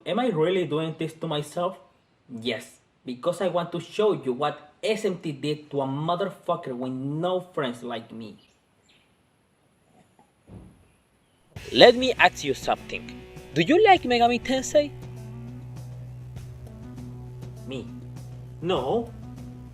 Am I really doing this to myself? Yes, because I want to show you what SMT did to a motherfucker with no friends like me. Let me ask you something. Do you like Megami Tensei? Me? No?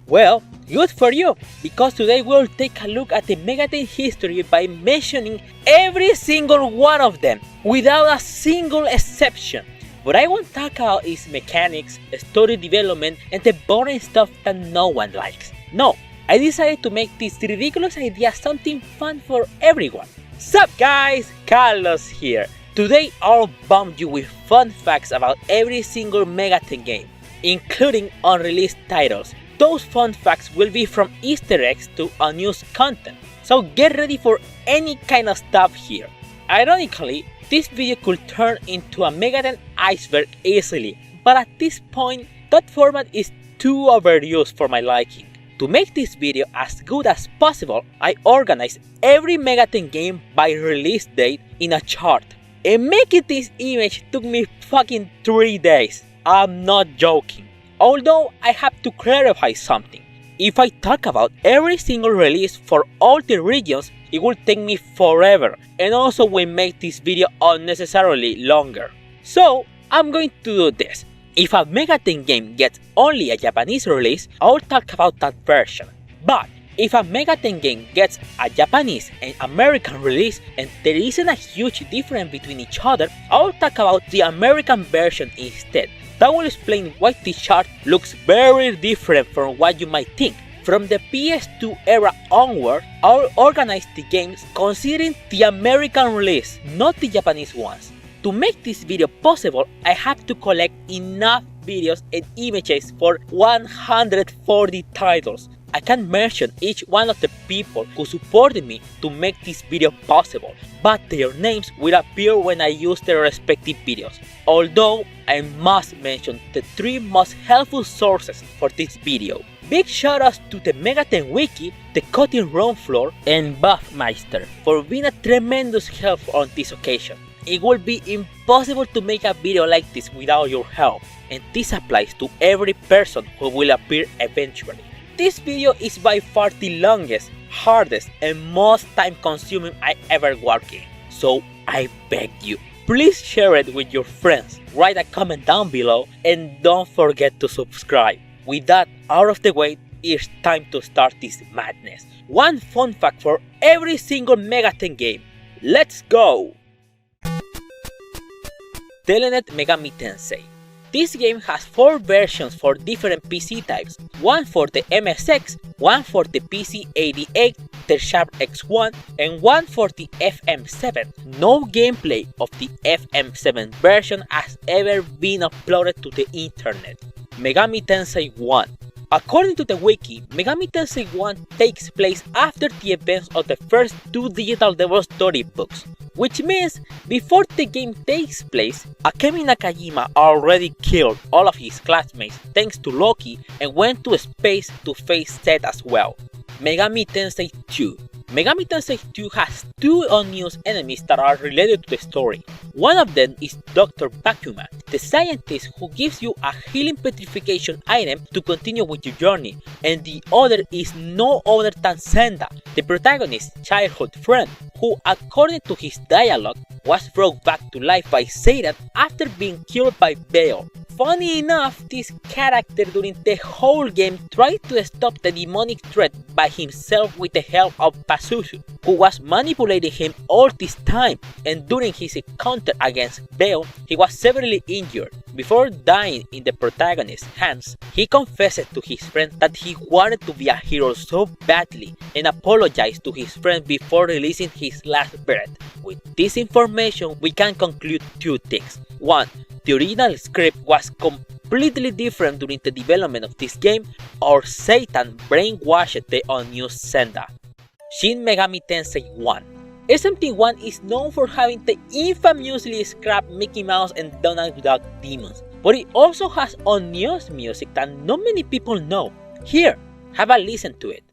Well, good for you, because today we'll take a look at the Megaten history by mentioning every single one of them, without a single exception. What I want to talk about is mechanics, story development, and the boring stuff that no one likes. No, I decided to make this ridiculous idea something fun for everyone. Sup guys, Carlos here. Today I'll bomb you with fun facts about every single Megaten game, including unreleased titles. Those fun facts will be from Easter eggs to unused content, so get ready for any kind of stuff here. Ironically, this video could turn into a Megaten iceberg easily, but at this point, that format is too overused for my liking. To make this video as good as possible, I organized every Megaten game by release date in a chart, and making this image took me fucking 3 days. I'm not joking. Although I have to clarify something. If I talk about every single release for all the regions, it will take me forever and also will make this video unnecessarily longer. So I'm going to do this. If a Megaten game gets only a Japanese release, I'll talk about that version. But if a Megaten game gets a Japanese and American release and there isn't a huge difference between each other, I'll talk about the American version instead. That will explain why this chart looks very different from what you might think. From the PS2 era onward, I'll organize the games considering the American release, not the Japanese ones. To make this video possible, I have to collect enough videos and images for 140 titles. I can't mention each one of the people who supported me to make this video possible, but their names will appear when I use their respective videos. Although I must mention the 3 most helpful sources for this video. Big shoutouts to the Megaten wiki, the cutting room floor, and Buffmeister for being a tremendous help on this occasion. It would be impossible to make a video like this without your help, and this applies to every person who will appear eventually. This video is by far the longest, hardest, and most time consuming I ever worked in, so I beg you, please share it with your friends, write a comment down below, and don't forget to subscribe. With that out of the way, it's time to start this madness. One fun fact for every single Megaten game. Let's go! Telenet Megami Tensei. This game has 4 versions for different PC types, one for the MSX, one for the PC-88, the Sharp X1, and one for the FM7. No gameplay of the FM7 version has ever been uploaded to the internet. Megami Tensei 1. According to the wiki, Megami Tensei 1 takes place after the events of the first 2 digital demo storybooks, which means before the game takes place, Akemi Nakajima already killed all of his classmates thanks to Loki and went to space to face Zed as well. Megami Tensei 2. Megami Tensei 2 has 2 unused enemies that are related to the story. One of them is Dr. Bakuma, the scientist who gives you a healing petrification item to continue with your journey, and the other is no other than Senda, the protagonist's childhood friend, who according to his dialogue was brought back to life by Satan after being killed by Baal. Funny enough, this character during the whole game tried to stop the demonic threat by himself with the help of Pazuzu, who was manipulating him all this time, and during his encounter against Baal, he was severely injured. Before dying in the protagonist's hands, he confessed to his friend that he wanted to be a hero so badly and apologized to his friend before releasing his last breath. With this information, we can conclude 2 things. 1. The original script was completely different during the development of this game, or Satan brainwashed the unused Senda. Shin Megami Tensei 1. SMT1 is known for having the infamously scrapped Mickey Mouse and Donald Duck demons, but it also has unused music that not many people know. Here, have a listen to it.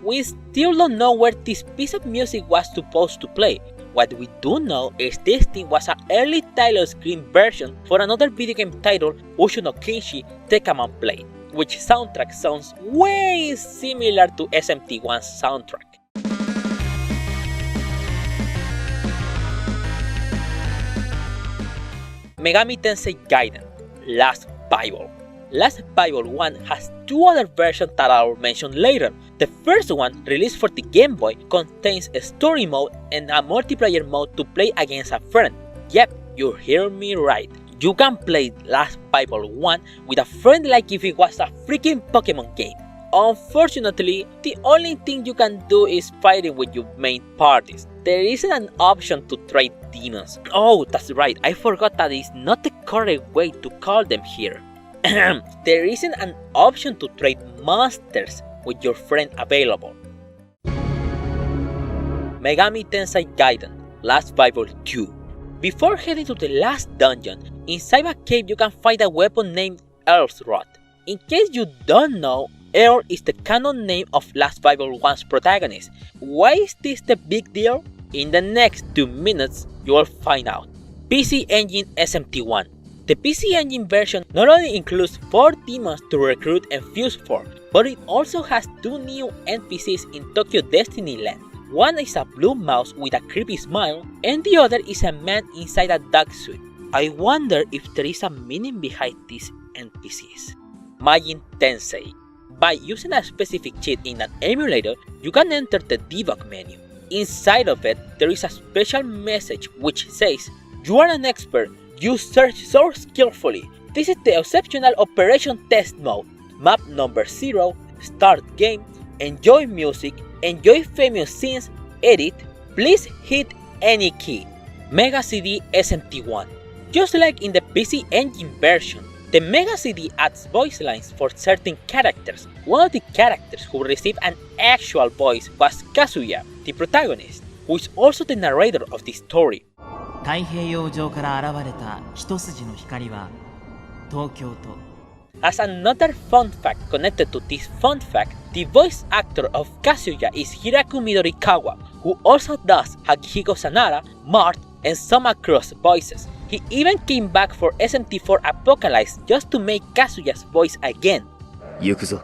we still don't know where this piece of music was supposed to play. What we do know is this thing was an early title screen version for another video game title Ushu no Kenshi Tekkaman played, which soundtrack sounds way similar to SMT1's soundtrack. Megami Tensei Gaiden Last Bible. Last Bible 1 has two other versions that I'll mention later. The first one, released for the Game Boy, contains a story mode and a multiplayer mode to play against a friend. Yep, you hear me right. You can play Last Bible 1 with a friend like if it was a freaking Pokemon game. Unfortunately, the only thing you can do is fighting with your main parties. There isn't an option to trade demons. Oh, that's right, I forgot that is not the correct way to call them here. There isn't an option to trade monsters with your friend available. Megami Tensei Gaiden Last Bible 2. Before heading to the last dungeon, inside a cave you can find a weapon named Earth's Rod. In case you don't know, Earl is the canon name of Last Bible 1's protagonist. Why is this the big deal? In the next 2 minutes, you will find out. PC Engine SMT1. The PC Engine version not only includes 4 demons to recruit and fuse for, but it also has 2 new NPCs in Tokyo Destiny Land. One is a blue mouse with a creepy smile, and the other is a man inside a dog suit. I wonder if there is a meaning behind these NPCs. Megami Tensei. By using a specific cheat in an emulator, you can enter the debug menu. Inside of it, there is a special message which says, "You are an expert. You search so skillfully. This is the exceptional operation test mode. Map number 0, start game, enjoy music, enjoy famous scenes, edit, please hit any key." Mega CD SMT1. Just like in the PC Engine version, the Mega CD adds voice lines for certain characters. One of the characters who received an actual voice was Kazuya, the protagonist, who is also the narrator of the story. 太平洋上から現れた一筋の光は東京と As another fun fact connected to this fun fact, the voice actor of Kazuya is Hiraku Midorikawa, who also does Hagihiko Sanara, Mart, and some Macross voices. He even came back for SMT4 Apocalypse just to make Kazuya's voice again. 行くぞ。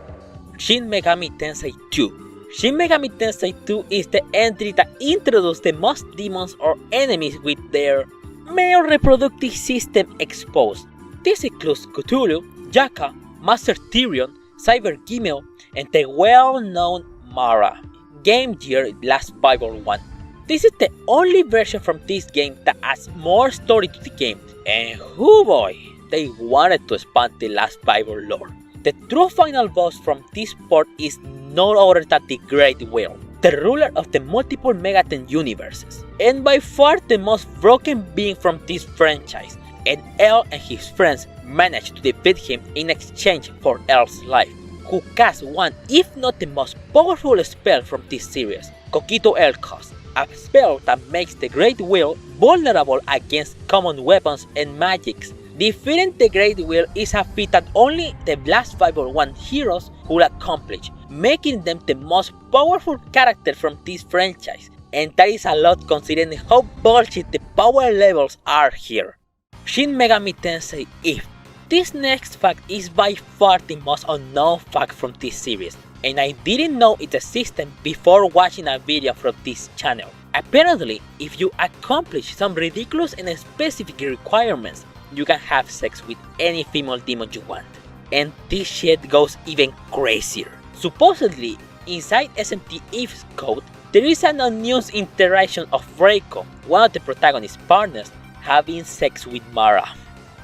Shin Megami Tensei 2. Shin Megami Tensei 2 is the entry that introduced the most demons or enemies with their male reproductive system exposed. This includes Cthulhu, Jaka, Master Tyrion, Cyber Gimel, and the well-known Mara. Game Year Last Bible 1. This is the only version from this game that adds more story to the game, and oh boy, they wanted to expand the Last Bible lore. The true final boss from this port is no other than the Great Whale, the ruler of the multiple Megaten universes, and by far the most broken being from this franchise, and El and his friends managed to defeat him in exchange for El's life, who casts one if not the most powerful spell from this series, Kokito El Cost, a spell that makes the Great Wheel vulnerable against common weapons and magics. Defeating the Great Wheel is a feat that only the Last Bible 1 heroes could accomplish, making them the most powerful character from this franchise, and that is a lot considering how bullshit the power levels are here. Shin Megami Tensei Eve. This next fact is by far the most unknown fact from this series, and I didn't know it existed before watching a video from this channel. Apparently, if you accomplish some ridiculous and specific requirements, you can have sex with any female demon you want. And this shit goes even crazier. Supposedly, inside SMT Eve's code, there is an unused interaction of Reiko, one of the protagonist's partners, having sex with Mara.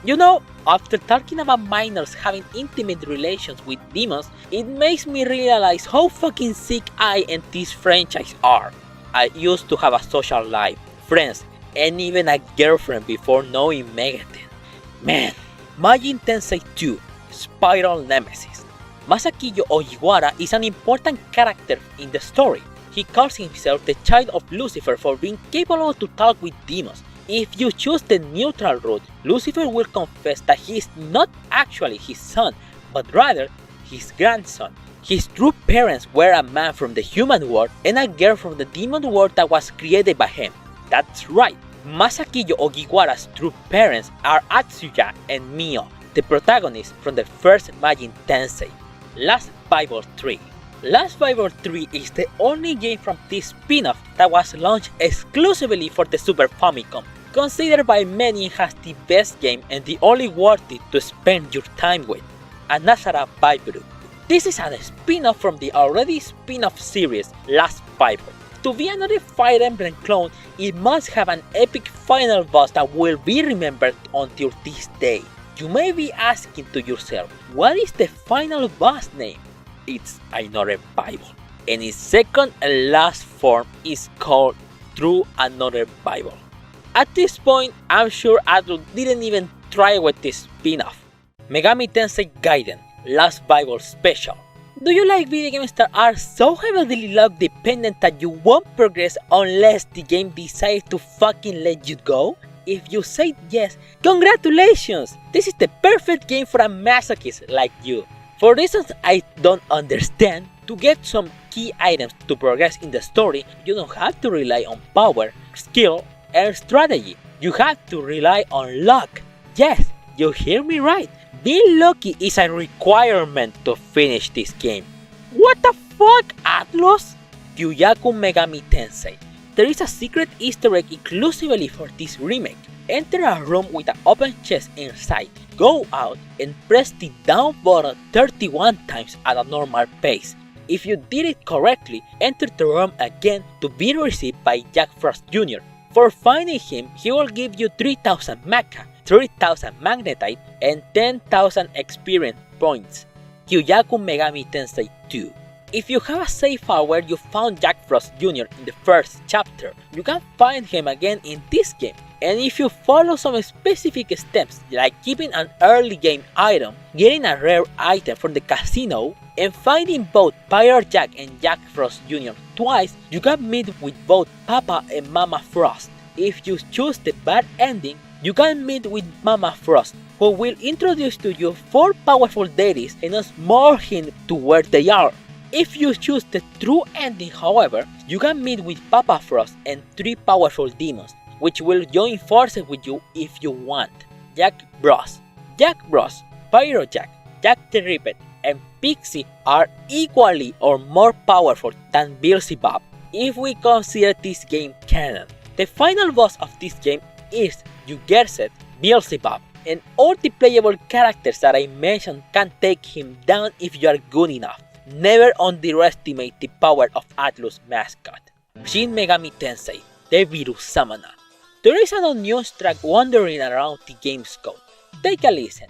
You know, after talking about minors having intimate relations with demons, it makes me realize how fucking sick I and this franchise are. I used to have a social life, friends, and even a girlfriend before knowing Megaten. Man, Megami Tensei 2, Spiral Nemesis. Masakiyo Ojiwara is an important character in the story. He calls himself the child of Lucifer for being capable to talk with demons. If you choose the neutral route, Lucifer will confess that he is not actually his son, but rather his grandson. His true parents were a man from the human world and a girl from the demon world that was created by him. That's right, Masakiyo Ogiwara's true parents are Atsuya and Mio, the protagonists from the first Megami Tensei, Last Bible 3. Last Bible 3 is the only game from this spin-off that was launched exclusively for the Super Famicom, considered by many as the best game and the only worthy to spend your time with, Anasara Bible. This is a spin-off from the already spin-off series Last Bible. To be another Fire Emblem clone, it must have an epic final boss that will be remembered until this day. You may be asking to yourself, what is the final boss name? It's Another Bible, and its second and last form is called Through Another Bible. At this point, I'm sure Atlus didn't even try with this spin-off. Megami Tensei Gaiden, Last Bible Special. Do you like video games that are so heavily log dependent that you won't progress unless the game decides to fucking let you go? If you say yes, congratulations! This is the perfect game for a masochist like you. For reasons I don't understand, to get some key items to progress in the story, you don't have to rely on power, skill, and strategy. You have to rely on luck. Yes, you hear me right. Being lucky is a requirement to finish this game. What the fuck, Atlus? Kyuyaku Megami Tensei. There is a secret Easter egg exclusively for this remake. Enter a room with an open chest inside, go out and press the down button 31 times at a normal pace. If you did it correctly, enter the room again to be received by Jack Frost Jr. For finding him, he will give you 3000 Mecha, 3000 Magnetite, and 10,000 experience points. Kyuyaku Megami Tensei 2. If you have a save file where you found Jack Frost Jr. in the first chapter, you can find him again in this game. And if you follow some specific steps like keeping an early game item, getting a rare item from the casino, and finding both Pirate Jack and Jack Frost Jr. twice, you can meet with both Papa and Mama Frost. If you choose the bad ending, you can meet with Mama Frost, who will introduce to you 4 powerful deities and a small hint to where they are. If you choose the true ending, however, you can meet with Papa Frost and 3 powerful demons, which will join forces with you if you want. Jack Bros, Pyro Jack, Jack the Ripper, and Pixie are equally or more powerful than Beelzebub if we consider this game canon. The final boss of this game is, you guessed it, Beelzebub, and all the playable characters that I mentioned can take him down if you are good enough. Never underestimate the power of Atlus' mascot. Shin Megami Tensei, the Virus Samana. There is an unused track wandering around the game's code. Take a listen.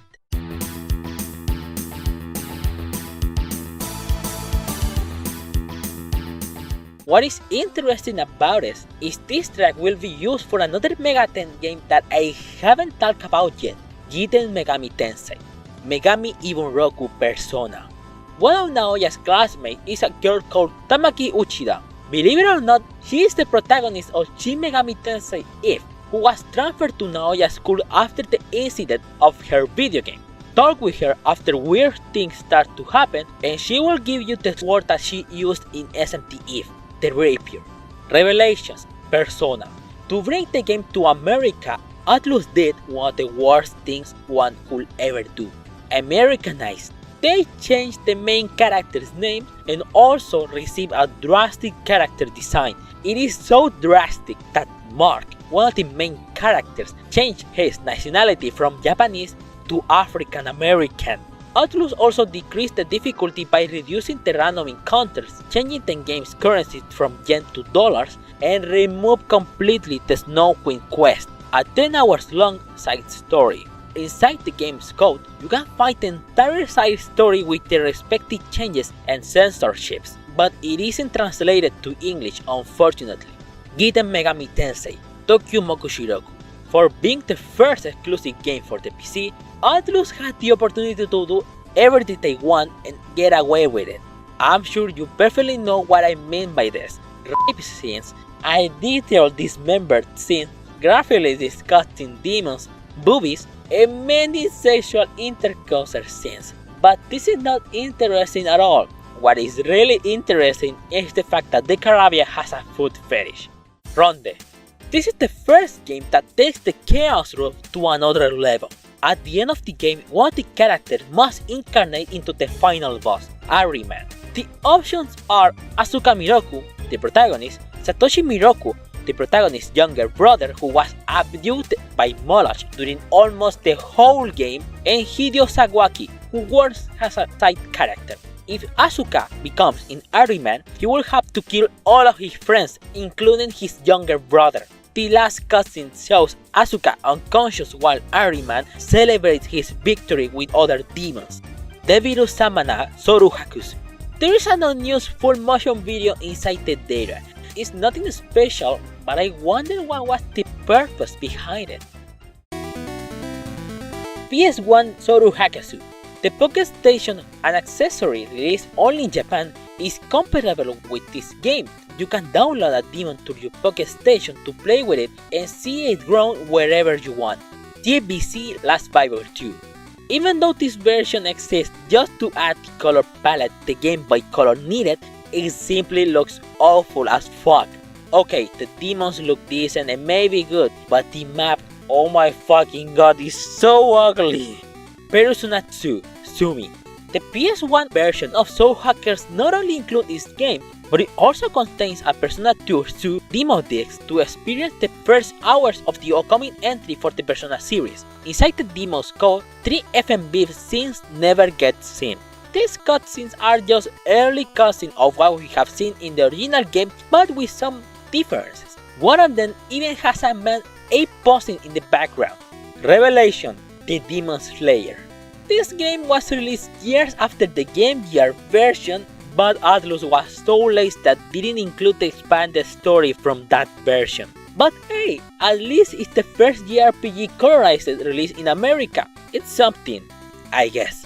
What is interesting about it is this track will be used for another Mega Ten game that I haven't talked about yet, Jiten Megami Tensei, Megami Ibunroku Persona. One of Naoya's classmates is a girl called Tamaki Uchida. Believe it or not, she is the protagonist of Shin Megami Tensei Eve, who was transferred to Naoya's school after the incident of her video game. Talk with her after weird things start to happen and she will give you the sword that she used in SMT Eve, the Rapier. Revelations, Persona. To bring the game to America, Atlus did one of the worst things one could ever do. Americanized. They changed the main character's name and also received a drastic character design. It is so drastic that Mark, one of the main characters, changed his nationality from Japanese to African American. Atlus also decreased the difficulty by reducing the random encounters, changing the game's currency from yen to dollars, and removed completely the Snow Queen quest, a 10 hours long side story. Inside the game's code, you can find the entire side story with the respective changes and censorships, but it isn't translated to English unfortunately. Jiten Megami Tensei, Tokyo Mokushiroku. For being the first exclusive game for the PC, Atlus had the opportunity to do everything they want and get away with it. I'm sure you perfectly know what I mean by this. Rape scenes, a detailed dismembered scene, graphically disgusting demons, boobies, and many sexual intercourse scenes. But this is not interesting at all. What is really interesting is the fact that the Caribbean has a food fetish. Ronde. This is the first game that takes the Chaos Rule to another level. At the end of the game, one of the characters must incarnate into the final boss, Ahriman. The options are Asuka Miroku, the protagonist, Satoshi Miroku, the protagonist's younger brother who was abducted by Moloch during almost the whole game, and Hideo Sawaki, who works as a side character. If Asuka becomes an Ahriman, he will have to kill all of his friends, including his younger brother. The last cutscene shows Asuka unconscious while Ahriman celebrates his victory with other demons. Deviru Samana Soru Hakusu. There is an unused full motion video inside the data. It's nothing special, but I wonder what was the purpose behind it. PS1 Soru Hakasu. The Pocket Station, an accessory released only in Japan, is comparable with this game. You can download a demon to your Pocket Station to play with it and see it grow wherever you want. JBC Last Bible 2. Even though this version exists just to add the color palette the Game Boy Color needed, it simply looks awful as fuck. Okay, the demons look decent and may be good, but the map, oh my fucking god, is so ugly. Persona 2 Sumi. The PS1 version of Soul Hackers not only includes this game, but it also contains a Persona 2 demo disc to experience the first hours of the upcoming entry for the Persona series. Inside the demo's code, 3 FMV scenes never get seen. These cutscenes are just early cutscenes of what we have seen in the original game, but with some differences. One of them even has a man posing in the background. Revelation, the Demon Slayer. This game was released years after the Game Gear version, but Atlus was so lazy that didn't include the expanded story from that version. But hey, at least it's the first JRPG colorized release in America. It's something, I guess.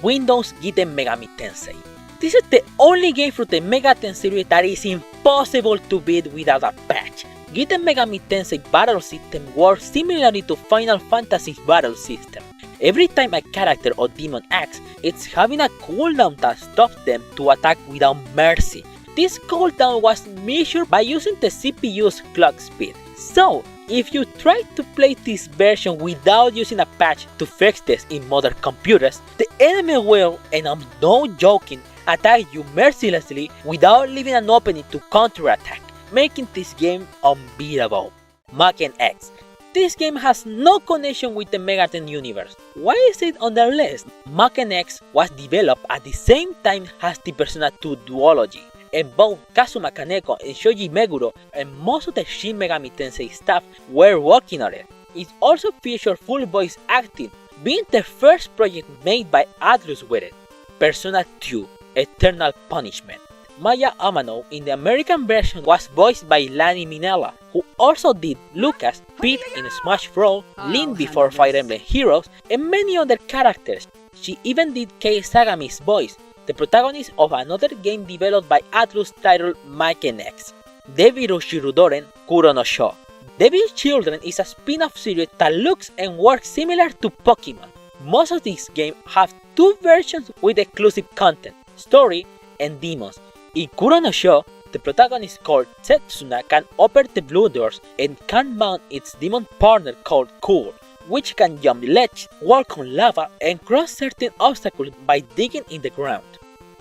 Windows Giten Megami Tensei. This is the only game from the Megaten series that is impossible to beat without a patch. Giten Megami Tensei battle system works similarly to Final Fantasy's battle system. Every time a character or demon acts, it's having a cooldown that stops them to attack without mercy. This cooldown was measured by using the CPU's clock speed. So, if you try to play this version without using a patch to fix this in modern computers, the enemy will, and I'm not joking, attack you mercilessly without leaving an opening to counterattack, making this game unbeatable. Maken X. This game has no connection with the Megaten universe. Why is it on their list? Maken X was developed at the same time as the Persona 2 duology, and both Kazuma Kaneko and Shoji Meguro and most of the Shin Megami Tensei staff were working on it. It also featured full voice acting, being the first project made by Atlus with it. Persona 2 Eternal Punishment. Maya Amano in the American version was voiced by Lani Minella, who also did Lucas, Pete in Smash Bros, Link before Fire Emblem Heroes, and many other characters. She even did Kei Sagami's voice, the protagonist of another game developed by Atlus titled Maken X. Deviru Shirudoren Kuro no Sho. Devil's Children is a spin-off series that looks and works similar to Pokemon. Most of these games have two versions with exclusive content, story, and demons. In Kuro no Sho, the protagonist called Setsuna can open the blue doors and can mount its demon partner called Cool, which can jump ledge, walk on lava, and cross certain obstacles by digging in the ground.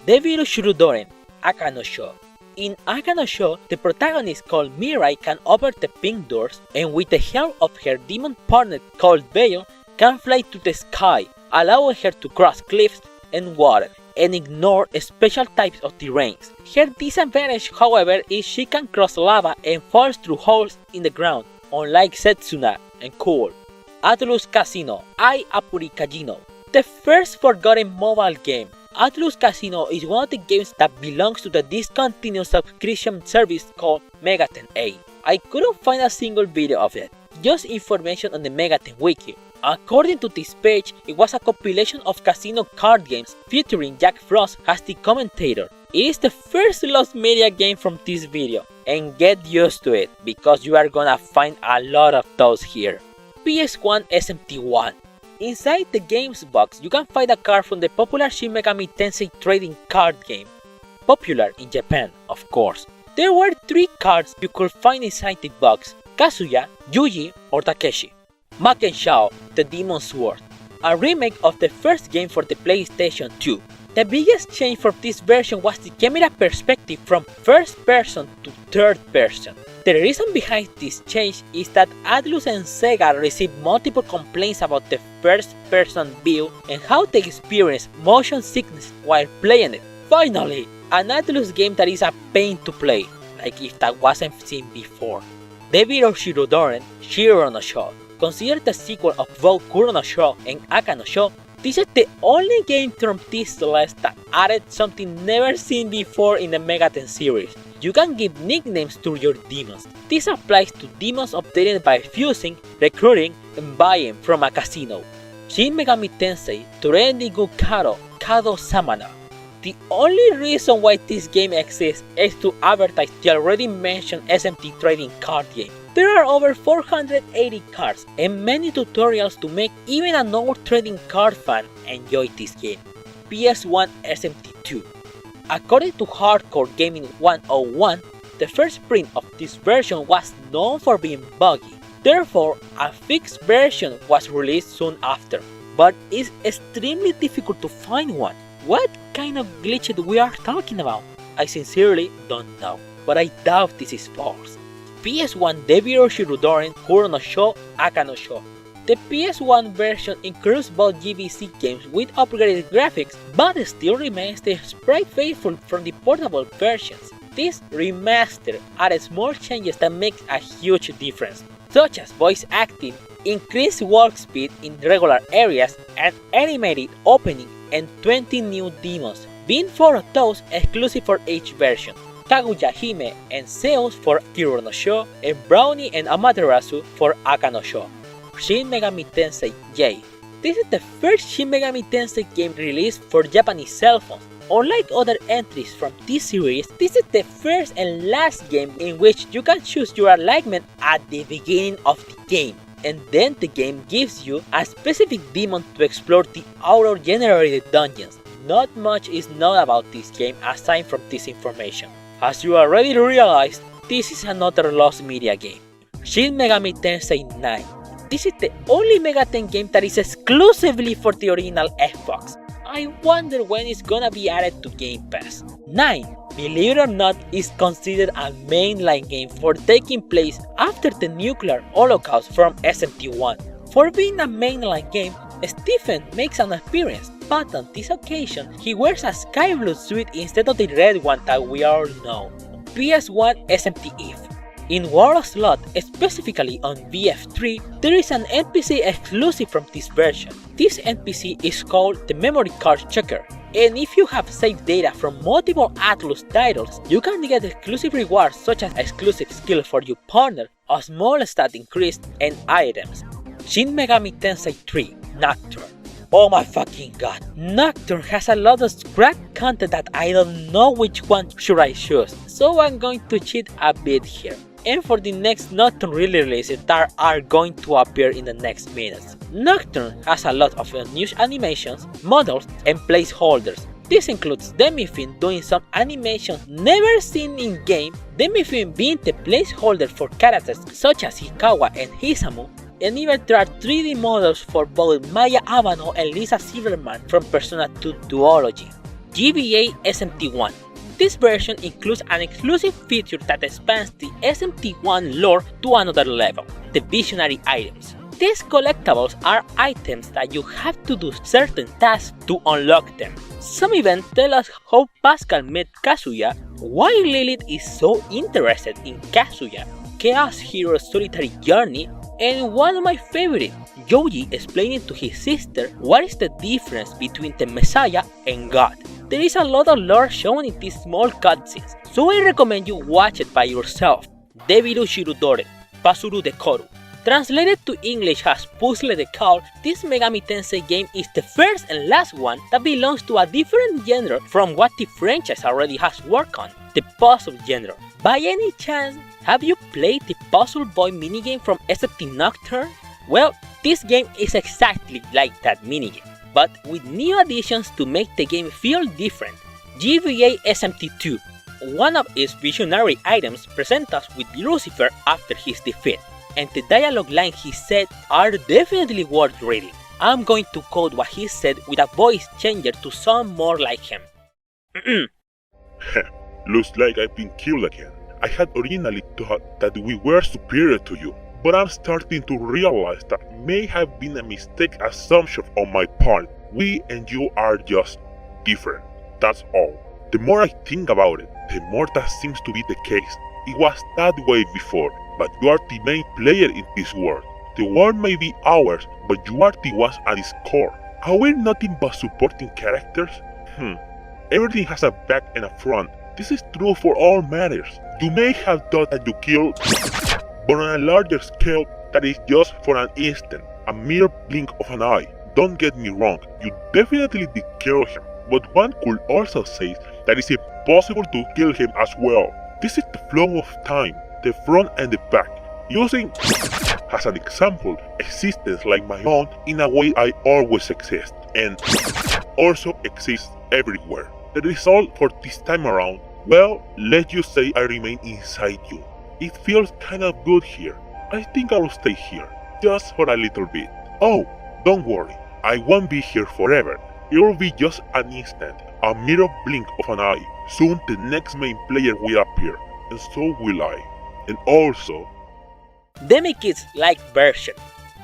Deviru Shirudoren Aka no Sho. In Aka no Sho, the protagonist called Mirai can open the pink doors and with the help of her demon partner called Beyo can fly to the sky, allowing her to cross cliffs and water and ignore special types of terrains. Her disadvantage, however, is she can cross lava and falls through holes in the ground, unlike Setsuna and Cool. Atlus Casino Ai Apuri Kajino. The first forgotten mobile game. Atlus Casino is one of the games that belongs to the discontinued subscription service called Megaten A. I couldn't find a single video of it, just information on the Megaten wiki. According to this page, it was a compilation of casino card games featuring Jack Frost as the commentator. It is the first lost media game from this video, and get used to it because you are gonna find a lot of those here. PS1 SMT1. Inside the game's box, you can find a card from the popular Shin Megami Tensei trading card game. Popular in Japan, of course. There were 3 cards you could find inside the box: Kazuya, Yuji, or Takeshi. Maken Shao, the Demon Sword, a remake of the first game for the PlayStation 2. The biggest change for this version was the camera perspective from first person to third person. The reason behind this change is that Atlus and Sega received multiple complaints about the first person view and how they experience motion sickness while playing it. Finally, an Atlus game that is a pain to play, like if that wasn't seen before. Devil Shirodoren, Shiro no Sho, considered the sequel of both Kuro no Sho and Aka no Sho. This is the only game from this list that added something never seen before in the Megaten series. You can give nicknames to your demons. This applies to demons obtained by fusing, recruiting, and buying from a casino. Shin Megami Tensei Torenrigu Karo Kado Samana. The only reason why this game exists is to advertise the already mentioned SMT trading card game. There are over 480 cards and many tutorials to make even an old trading card fan enjoy this game. PS1 SMT2. According to Hardcore Gaming 101, the first print of this version was known for being buggy. Therefore, a fixed version was released soon after, but it's extremely difficult to find one. What kind of glitch we are talking about? I sincerely don't know, but I doubt this is false. PS1 Devil Shirodoren Kuro no Sho Aka no Sho. The PS1 version includes both GBC games with upgraded graphics, but still remains the sprite faithful from the portable versions. This remaster added small changes that make a huge difference, such as voice acting, increased walk speed in regular areas, and animated opening and 20 new demons, being 4 of those exclusive for each version. Kaguya Hime and Zeus for Kuro no Sho, and Brownie and Amaterasu for Aka no Sho. Shin Megami Tensei J. This is the first Shin Megami Tensei game released for Japanese cell phones. Unlike other entries from this series, this is the first and last game in which you can choose your alignment at the beginning of the game, and then the game gives you a specific demon to explore the auto-generated dungeons. Not much is known about this game aside from this information. As you already realized, this is another lost media game. Shin Megami Tensei 9. This is the only Megaten game that is exclusively for the original Xbox. I wonder when it's gonna be added to Game Pass. 9, believe it or not, is considered a mainline game for taking place after the nuclear holocaust from SMT1. For being a mainline game, Stephen makes an appearance, but on this occasion, he wears a sky blue suit instead of the red one that we all know. PS1 SMT Eve. In War of Slot, specifically on VF3, there is an NPC exclusive from this version. This NPC is called the Memory Card Checker, and if you have saved data from multiple Atlus titles, you can get exclusive rewards such as exclusive skill for your partner, a small stat increase, and items. Shin Megami Tensei 3 Nocturne. Oh my fucking god, Nocturne has a lot of scrap content that I don't know which one should I choose, so I'm going to cheat a bit here. And for the next Nocturne releases that are going to appear in the next minutes. Nocturne has a lot of unused animations, models, and placeholders. This includes Demifin doing some animations never seen in game, Demifin being the placeholder for characters such as Hikawa and Hisamu, and even there are 3D models for both Maya Amano and Lisa Silverman from Persona 2 Duology. GBA SMT1. This version includes an exclusive feature that expands the SMT1 lore to another level, the Visionary items. These collectibles are items that you have to do certain tasks to unlock them. Some even tell us how Pascal met Kazuya, why Lilith is so interested in Kazuya, Chaos Hero's solitary journey, and one of my favorites, Yoji explaining to his sister what is the difference between the Messiah and God. There is a lot of lore shown in these small cutscenes, so I recommend you watch it by yourself. Debiru Shirudore, Pasuru de Koru. Translated to English as Puzzle de Call, this Megami Tensei game is the first and last one that belongs to a different genre from what the franchise already has worked on, the puzzle genre. By any chance, have you played the Puzzle Boy minigame from SMT Nocturne? Well, This game is exactly like that minigame, but with new additions to make the game feel different. GBA SMT2, one of its visionary items, presents us with Lucifer after his defeat, and the dialogue lines he said are definitely worth reading. I'm going to quote what he said with a voice changer to sound more like him. Looks like I've been killed again. I had originally thought that we were superior to you, but I'm starting to realize that may have been a mistake assumption on my part. We and you are just different. That's all. The more I think about it, the more that seems to be the case. It was that way before, but you are the main player in this world. The world may be ours, but you are the ones at its core. Are we nothing but supporting characters? Everything has a back and a front. This is true for all matters. You may have thought that you killed, but on a larger scale, that is just for an instant, a mere blink of an eye. Don't get me wrong, you definitely did kill him, but one could also say that it's impossible to kill him as well. This is the flow of time, the front and the back. Using as an example, existence like my own in a way I always exist, and also exist everywhere. The result for this time around, well, let's just say I remain inside you. It feels kind of good here. I think I'll stay here, just for a little bit. Oh, don't worry, I won't be here forever. It'll be just an instant, a mere blink of an eye. Soon the next main player will appear, and so will I. And also, Demikid's Light version.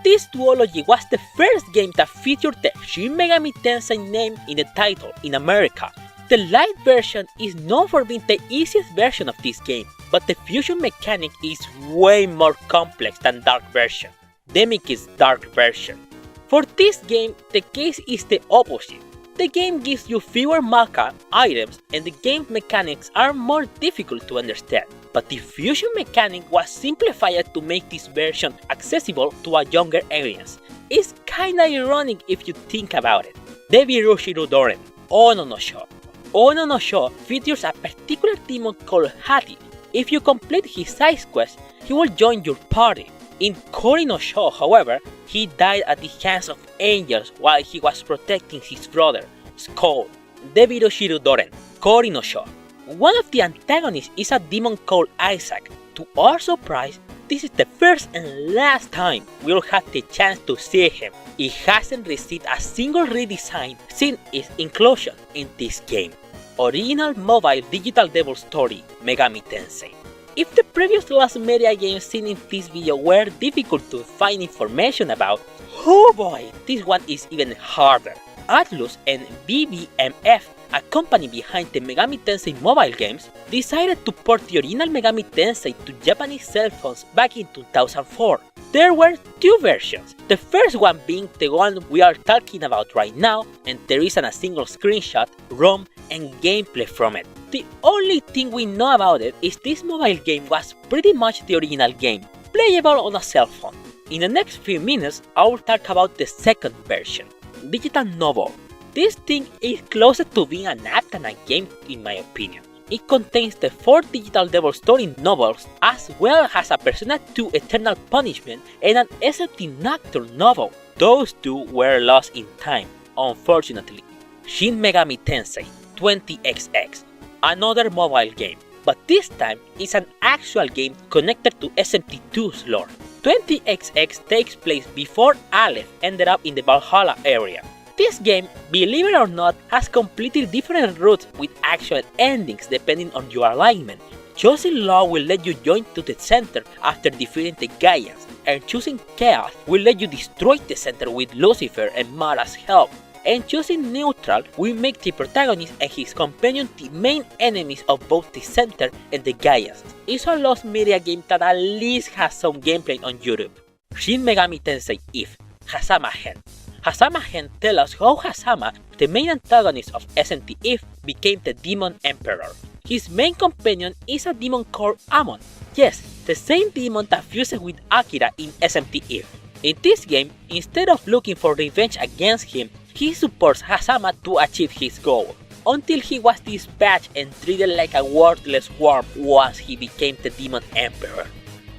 This duology was the first game that featured the Shin Megami Tensei name in the title in America. The Light version is known for being the easiest version of this game, but the fusion mechanic is way more complex than Dark version, Demikid's Dark version. For this game, the case is the opposite. The game gives you fewer mecha items and the game mechanics are more difficult to understand, but the fusion mechanic was simplified to make this version accessible to a younger audience. It's kinda ironic if you think about it. Devirushiru Doren, Ono no Sho. Ono no Sho features a particular demon called Hati. If you complete his side quest, he will join your party. In Kori no Sho, however, he died at the hands of angels while he was protecting his brother, Skull. Devirushiru Doren, Kori no Sho. One of the antagonists is a demon called Isaac. To our surprise, this is the first and last time we'll have the chance to see him. He hasn't received a single redesign since its inclusion in this game. Original mobile digital devil story, Megami Tensei. If the previous Lost Media games seen in this video were difficult to find information about, oh boy, this one is even harder. Atlus and BBMF, a company behind the Megami Tensei mobile games, decided to port the original Megami Tensei to Japanese cell phones back in 2004. There were two versions, the first one being the one we are talking about right now, and there isn't a single screenshot, ROM, and gameplay from it. The only thing we know about it is this mobile game was pretty much the original game, playable on a cell phone. In the next few minutes, I will talk about the second version, Digital Novel. This thing is closer to being an app than a game in my opinion. It contains the 4 digital devil story novels as well as a Persona 2 Eternal Punishment and an SMT Nocturne novel. Those two were lost in time, unfortunately. Shin Megami Tensei 20XX, another mobile game, but this time it's an actual game connected to SMT2's lore. 20XX takes place before Aleph ended up in the Valhalla area. This game, believe it or not, has completely different routes with actual endings depending on your alignment. Choosing Law will let you join to the center after defeating the Gaians, and choosing Chaos will let you destroy the center with Lucifer and Mara's help. And choosing Neutral will make the protagonist and his companion the main enemies of both the center and the Gaians. It's a Lost Media game that at least has some gameplay on YouTube. Shin Megami Tensei Eve, Hazama Hen. Hazama Hen tells us how Hazama, the main antagonist of SMT Eve, became the Demon Emperor. His main companion is a demon called Amon. Yes, the same demon that fused with Akira in SMT Eve. In this game, instead of looking for revenge against him, he supports Hazama to achieve his goal, until he was dispatched and treated like a worthless worm once he became the Demon Emperor.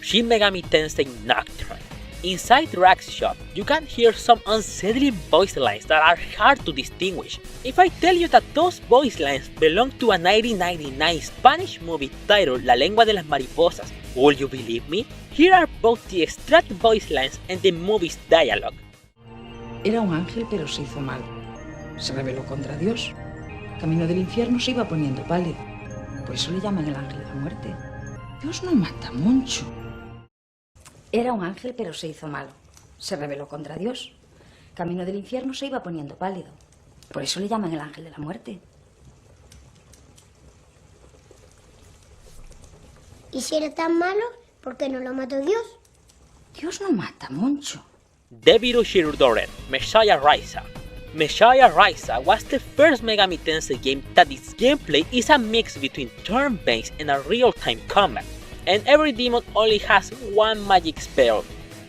Shin Megami Tensei Nocturne. Inside Rack's shop, you can hear some unsettling voice lines that are hard to distinguish. If I tell you that those voice lines belong to a 1999 Spanish movie titled La Lengua de las Mariposas, will you believe me? Here are both the extracted voice lines and the movie's dialogue. Era un ángel, pero se hizo mal. Se rebeló contra Dios. Camino del infierno se iba poniendo pálido. Por eso le llaman el ángel de la muerte. Dios no mata mucho. Era un ángel, pero se hizo malo. Se rebeló contra Dios. Camino del infierno se iba poniendo pálido. Por eso le llaman el ángel de la muerte. ¿Y si era tan malo, por qué no lo mató Dios? Dios no mata mucho. Debiru Shirudoren, Messiah Raisa. Messiah Raisa was the first Megami Tensei game that its gameplay is a mix between turn-based and a real-time combat. And every demon only has one magic spell.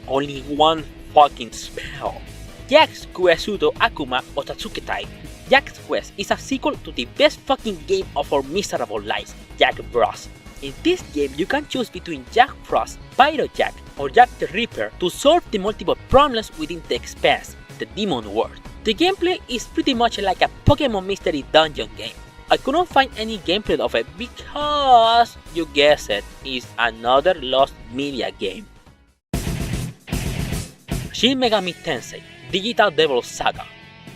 Only one fucking spell. Jack's Kuesudo Akuma Otatsuketai. Jack's Quest is a sequel to the best fucking game of our miserable lives, Jack Bros. In this game you can choose between Jack Frost, Pyro Jack, or Jack the Ripper to solve the multiple problems within the expanse, the demon world. The gameplay is pretty much like a Pokemon Mystery Dungeon game. I couldn't find any gameplay of it because, you guessed it, is another lost media game. Shin Megami Tensei Digital Devil Saga.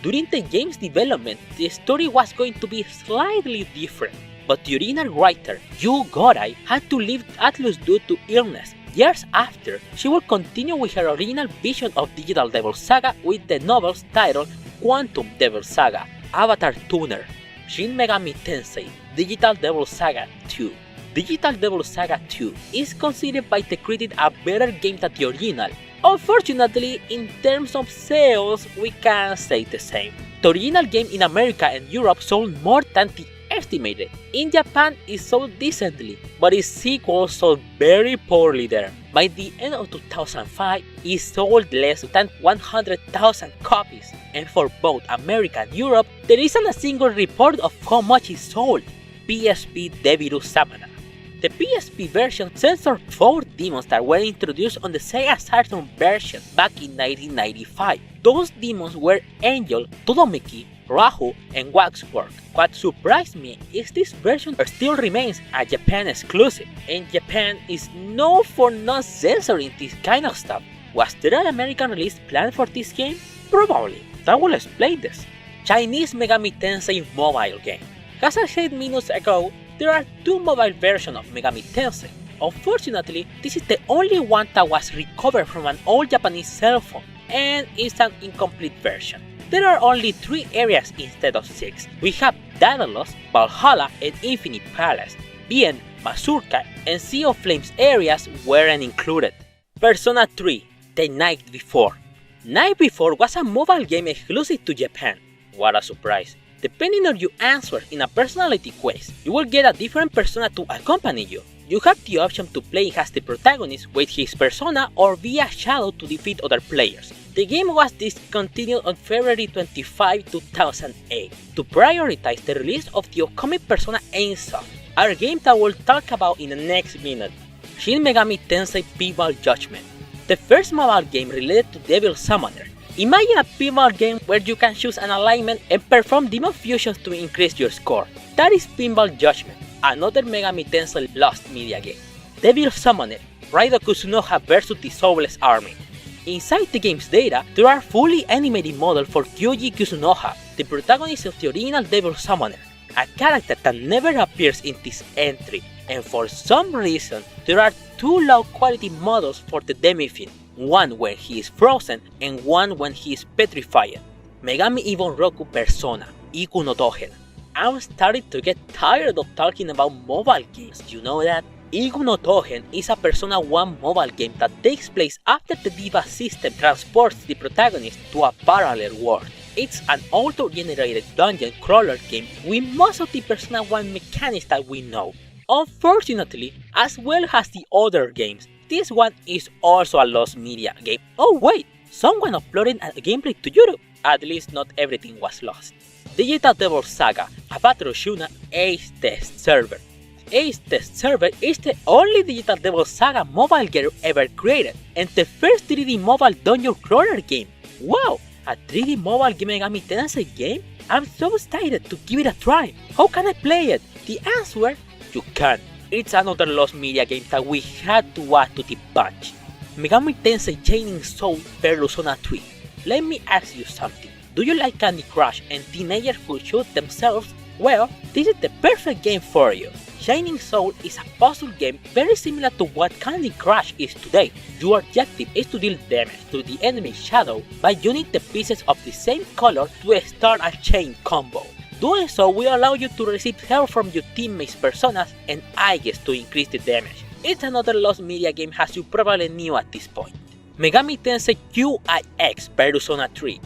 During the game's development, the story was going to be slightly different, but the original writer, Yu Gorai, had to leave Atlus due to illness. Years after, she would continue with her original vision of Digital Devil Saga with the novels titled Quantum Devil Saga, Avatar Tuner, Shin Megami Tensei Digital Devil Saga 2. Digital Devil Saga 2 is considered by the critic a better game than the original. Unfortunately, in terms of sales, we can't say the same. The original game in America and Europe sold more than the estimated. In Japan, it sold decently, but its sequel sold very poorly there. By the end of 2005, it sold less than 100,000 copies, and for both America and Europe, there isn't a single report of how much it sold. PSP Debiru Samana. The PSP version censored 4 demons that were introduced on the Sega Saturn version back in 1995. Those demons were Angel, Todomeki, Rahu, and Waxwork. What surprised me is this version still remains a Japan exclusive, and Japan is known for not censoring this kind of stuff. Was there an American release planned for this game? Probably. That will explain this. Chinese Megami Tensei mobile game. As I said minutes ago, there are 2 mobile versions of Megami Tensei. Unfortunately, this is the only one that was recovered from an old Japanese cell phone, and is an incomplete version. There are only 3 areas instead of 6. We have Daedalus, Valhalla, and Infinite Palace. Bien, Mazurka, and Sea of Flames areas weren't included. Persona 3, The Night Before. Night Before was a mobile game exclusive to Japan. What a surprise. Depending on your answer in a personality quest, you will get a different persona to accompany you. You have the option to play as the protagonist with his persona or be a shadow to defeat other players. The game was discontinued on February 25, 2008 to prioritize the release of the upcoming Persona Aimsoft, a game that we'll talk about in the next minute. Shin Megami Tensei Pinball Judgment. The first mobile game related to Devil Summoner. Imagine a pinball game where you can choose an alignment and perform demon fusions to increase your score. That is Pinball Judgment, another Megami Tensei Lost media game. Devil Summoner, Raido Kusunoha vs the Soulless Army. Inside the game's data, there are fully animated models for Kyoji Kusunoha, the protagonist of the original Devil Summoner, a character that never appears in this entry, and for some reason, there are 2 low quality models for the Demi-Fin, one when he is frozen and one when he is petrified. Megami Ibon Roku Persona, Iku no Togen. I'm starting to get tired of talking about mobile games, you know that? Iku no Togen is a Persona 1 mobile game that takes place after the Diva system transports the protagonist to a parallel world. It's an auto-generated dungeon crawler game with most of the Persona 1 mechanics that we know. Unfortunately, as well as the other games, this one is also a lost media game. Oh wait, someone uploaded a gameplay to YouTube. At least not everything was lost. Digital Devil Saga, a Battle Shuna Ace Test Server. Ace Test Server is the only Digital Devil Saga mobile game ever created, and the first 3D mobile dungeon crawler game. Wow! A 3D mobile Megami Tensei game? I'm so excited to give it a try. How can I play it? The answer? You can. It's another lost media game that we had to add to the bunch. Megami Tensei Shining Soul Persona 3. Let me ask you something. Do you like Candy Crush and teenagers who shoot themselves? Well, this is the perfect game for you. Shining Soul is a puzzle game very similar to what Candy Crush is today. Your objective is to deal damage to the enemy shadow by using the pieces of the same color to start a chain combo. Doing so will allow you to receive help from your teammates' personas and Aegis to increase the damage. It's another lost media game as you probably knew at this point. Megami Tensei QIX Persona 3.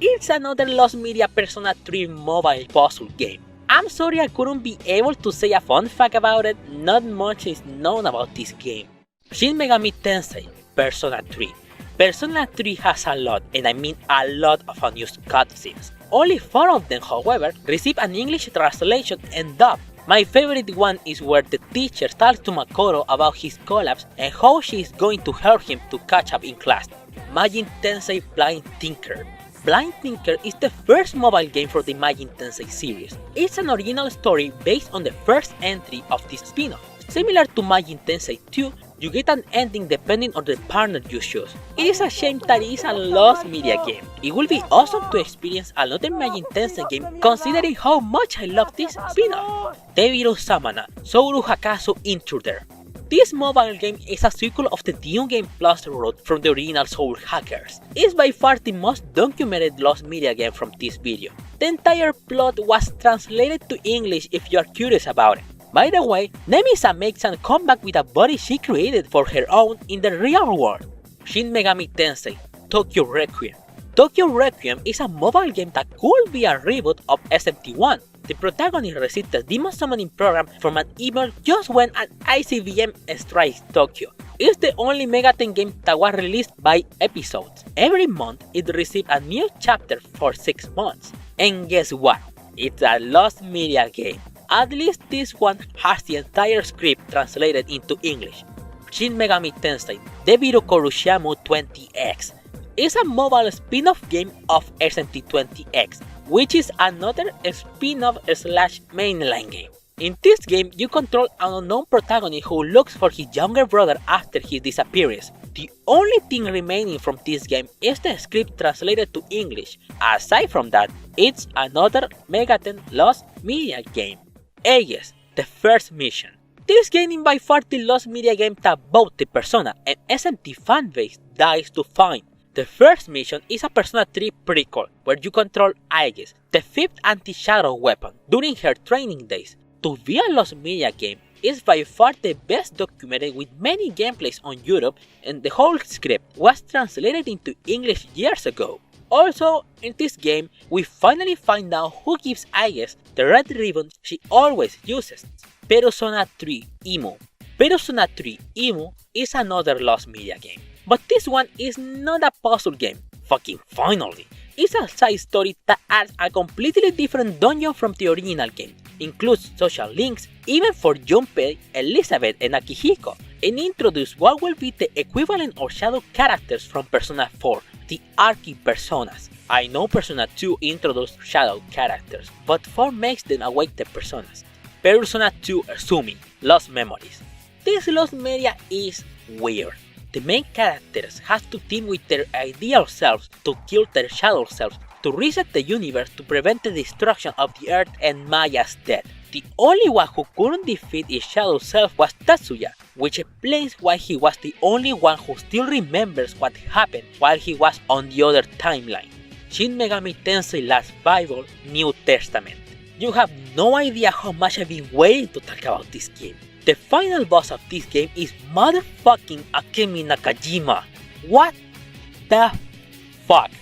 It's another lost media Persona 3 mobile puzzle game. I'm sorry I couldn't be able to say a fun fact about it, not much is known about this game. Shin Megami Tensei Persona 3. Persona 3 has a lot, and I mean a lot of unused cutscenes. Only 4 of them, however, receive an English translation and dub. My favorite one is where the teacher talks to Makoto about his collapse and how she is going to help him to catch up in class. Megami Tensei Blind Thinker. Blind Thinker is the first mobile game for the Megami Tensei series. It's an original story based on the first entry of this spin-off. Similar to Megami Tensei 2, you get an ending depending on the partner you choose. It is a shame that it is a lost media game. It will be awesome to experience another Megami Tensei game considering how much I love this spin-off. Deviru Samana Souru Hakasu Intruder. This mobile game is a sequel of the New Game Plus route from the original Soul Hackers. It's by far the most documented lost media game from this video. The entire plot was translated to English if you are curious about it. By the way, Nemisa makes a comeback with a body she created for her own in the real world. Shin Megami Tensei Tokyo Requiem. Tokyo Requiem is a mobile game that could be a reboot of SMT1. The protagonist received a demon summoning program from an email just when an ICBM strikes Tokyo. It's the only Megaten game that was released by episodes. Every month it received a new chapter for 6 months. And guess what? It's a lost media game. At least this one has the entire script translated into English. Shin Megami Tensei Deviru Korushiamu 20X. It's a mobile spin-off game of SMT20X, which is another spin-off slash mainline game. In this game, you control an unknown protagonist who looks for his younger brother after his disappearance. The only thing remaining from this game is the script translated to English. Aside from that, it's another Megaten lost media game. Aegis, the first mission. This game is by far the lost media game that both the Persona and SMT fanbase dies to find. The first mission is a Persona 3 prequel where you control Aegis, the 5th anti-shadow weapon, during her training days. To be a lost media game, it's by far the best documented with many gameplays on YouTube, and the whole script was translated into English years ago. Also, in this game, we finally find out who gives Aegis the red ribbon she always uses. Persona 3 Emu. Persona 3 Emu is another lost media game. But this one is not a puzzle game, fucking finally. It's a side story that adds a completely different dungeon from the original game, includes social links even for Junpei, Elizabeth and Akihiko, and introduces what will be the equivalent or shadow characters from Persona 4, the Archi-Personas. I know Persona 2 introduced shadow characters, but 4 makes them awake the Personas. Persona 2 Sumi, Lost Memories. This lost media is weird. The main characters have to team with their ideal selves to kill their shadow selves to reset the universe to prevent the destruction of the Earth and Maya's death. The only one who couldn't defeat his shadow self was Tatsuya, which explains why he was the only one who still remembers what happened while he was on the other timeline. Shin Megami Tensei Last Bible New Testament. You have no idea how much I've been waiting to talk about this game. The final boss of this game is motherfucking Akemi Nakajima. What the fuck?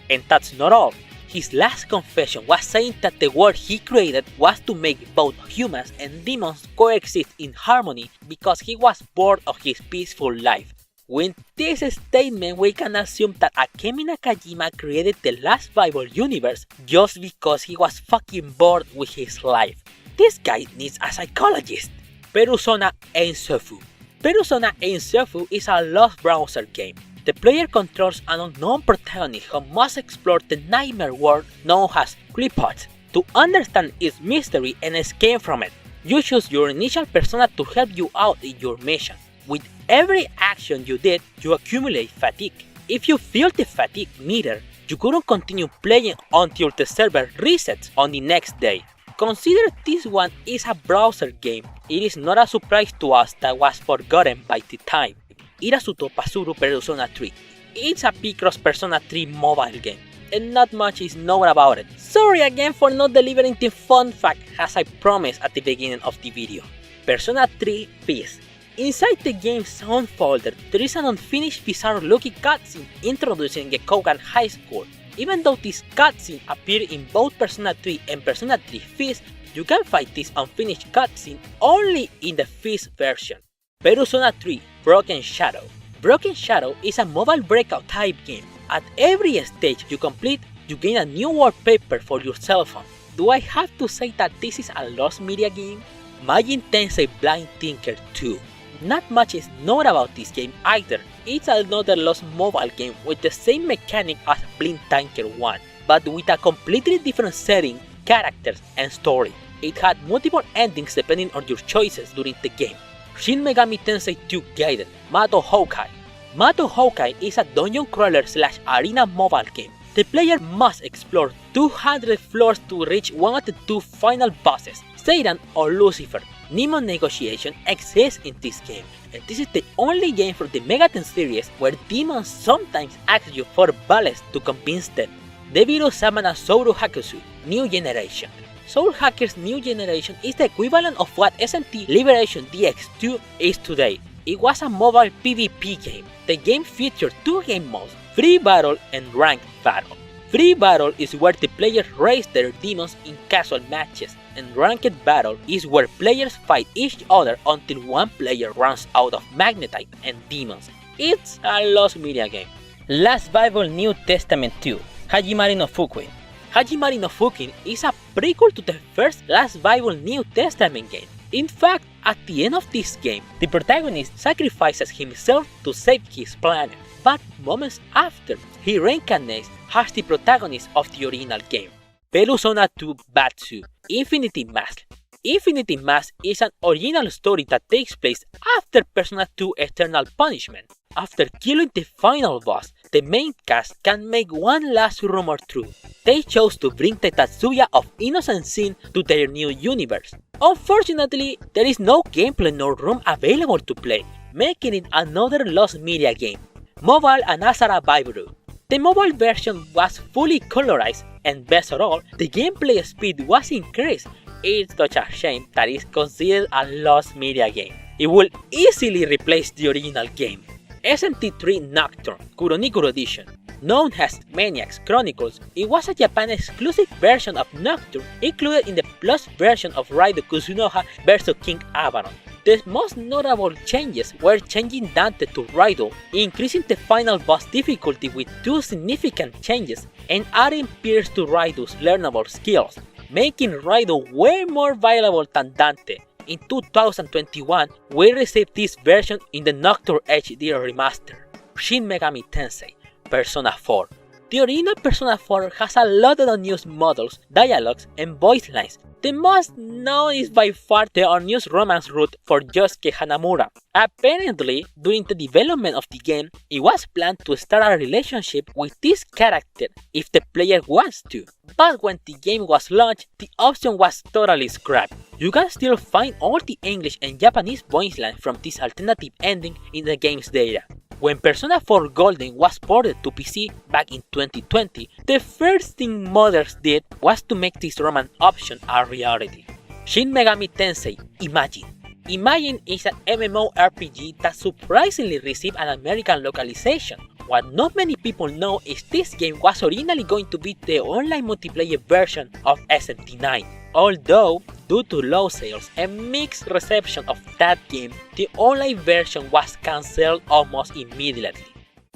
And that's not all. His last confession was saying that the world he created was to make both humans and demons coexist in harmony because he was bored of his peaceful life. With this statement, we can assume that Akemi Nakajima created the Last Bible universe just because he was fucking bored with his life. This guy needs a psychologist. Persona Ensofu. Persona Ensofu is a lost browser game. The player controls an unknown protagonist who must explore the nightmare world known as Clipots to understand its mystery and escape from it. You choose your initial persona to help you out in your mission. With every action you did, you accumulate fatigue. If you feel the fatigue meter, you couldn't continue playing until the server resets on the next day. Consider this one is a browser game. It is not a surprise to us that was forgotten by the time. Irasuto Pasuru Persona 3. It's a Picross Persona 3 mobile game, and not much is known about it. Sorry again for not delivering the fun fact as I promised at the beginning of the video. Persona 3 Peace. Inside the game's sound folder, there is an unfinished bizarre looking cutscene introducing Gekougan High School. Even though this cutscene appeared in both Persona 3 and Persona 3 Fist, you can find this unfinished cutscene only in the Fist version. Persona 3 Broken Shadow. Broken Shadow is a mobile breakout type game. At every stage you complete, you gain a new wallpaper for your cell phone. Do I have to say that this is a lost media game? Megami Tensei Blind Tinker 2. Not much is known about this game either. It's another lost mobile game with the same mechanic as Blind Tinker 1, but with a completely different setting, characters, and story. It had multiple endings depending on your choices during the game. Shin Megami Tensei 2 Gaiden, Mato Houkai. Mato Houkai is a dungeon crawler / arena mobile game. The player must explore 200 floors to reach one of the two final bosses, Satan or Lucifer. Demon negotiation exists in this game, and this is the only game from the Megami series where demons sometimes ask you for balance to convince them. Debiru Samana Souru Hakusu, New Generation. Soul Hackers New Generation is the equivalent of what SMT Liberation DX2 is today. It was a mobile PvP game. The game featured two game modes, Free Battle and Ranked Battle. Free Battle is where the players race their demons in casual matches, and Ranked Battle is where players fight each other until one player runs out of magnetite and demons. It's a lost media game. Last Bible New Testament 2, Hajimari no Fukuin. Hajimari no Fukin is a prequel to the first Last Bible New Testament game. In fact, at the end of this game, the protagonist sacrifices himself to save his planet, but moments after, he reincarnates as the protagonist of the original game. Persona 2 Batsu, Infinity Mask. Infinity Mask is an original story that takes place after Persona 2 Eternal Punishment. After killing the final boss, the main cast can make one last rumor true. They chose to bring the Tatsuya of Innocent Sin to their new universe. Unfortunately, there is no gameplay nor room available to play, making it another lost media game. Mobile Anasara Baiburu. The mobile version was fully colorized, and best of all, the gameplay speed was increased. It's such a shame that it's considered a lost media game. It will easily replace the original game. SMT3 Nocturne Kuronikuro Edition. Known as Maniacs Chronicles, it was a Japan-exclusive version of Nocturne included in the Plus version of Raido Kusunoha vs King Abaddon. The most notable changes were changing Dante to Raido, increasing the final boss difficulty with 2 significant changes, and adding Pierce to Raido's learnable skills, making Raido way more viable than Dante. In 2021, we received this version in the Nocturne HD remaster. Shin Megami Tensei Persona 4. The original Persona 4 has a lot of unused models, dialogues, and voice lines. The most known is by far the unused romance route for Yosuke Hanamura. Apparently, during the development of the game, it was planned to start a relationship with this character if the player wants to. But when the game was launched, the option was totally scrapped. You can still find all the English and Japanese voice lines from this alternative ending in the game's data. When Persona 4 Golden was ported to PC back in 2020, the first thing modders did was to make this romance option a reality. Shin Megami Tensei Imagine. Imagine is an MMORPG that surprisingly received an American localization. What not many people know is this game was originally going to be the online multiplayer version of SMT9. Although, due to low sales and mixed reception of that game, the online version was cancelled almost immediately.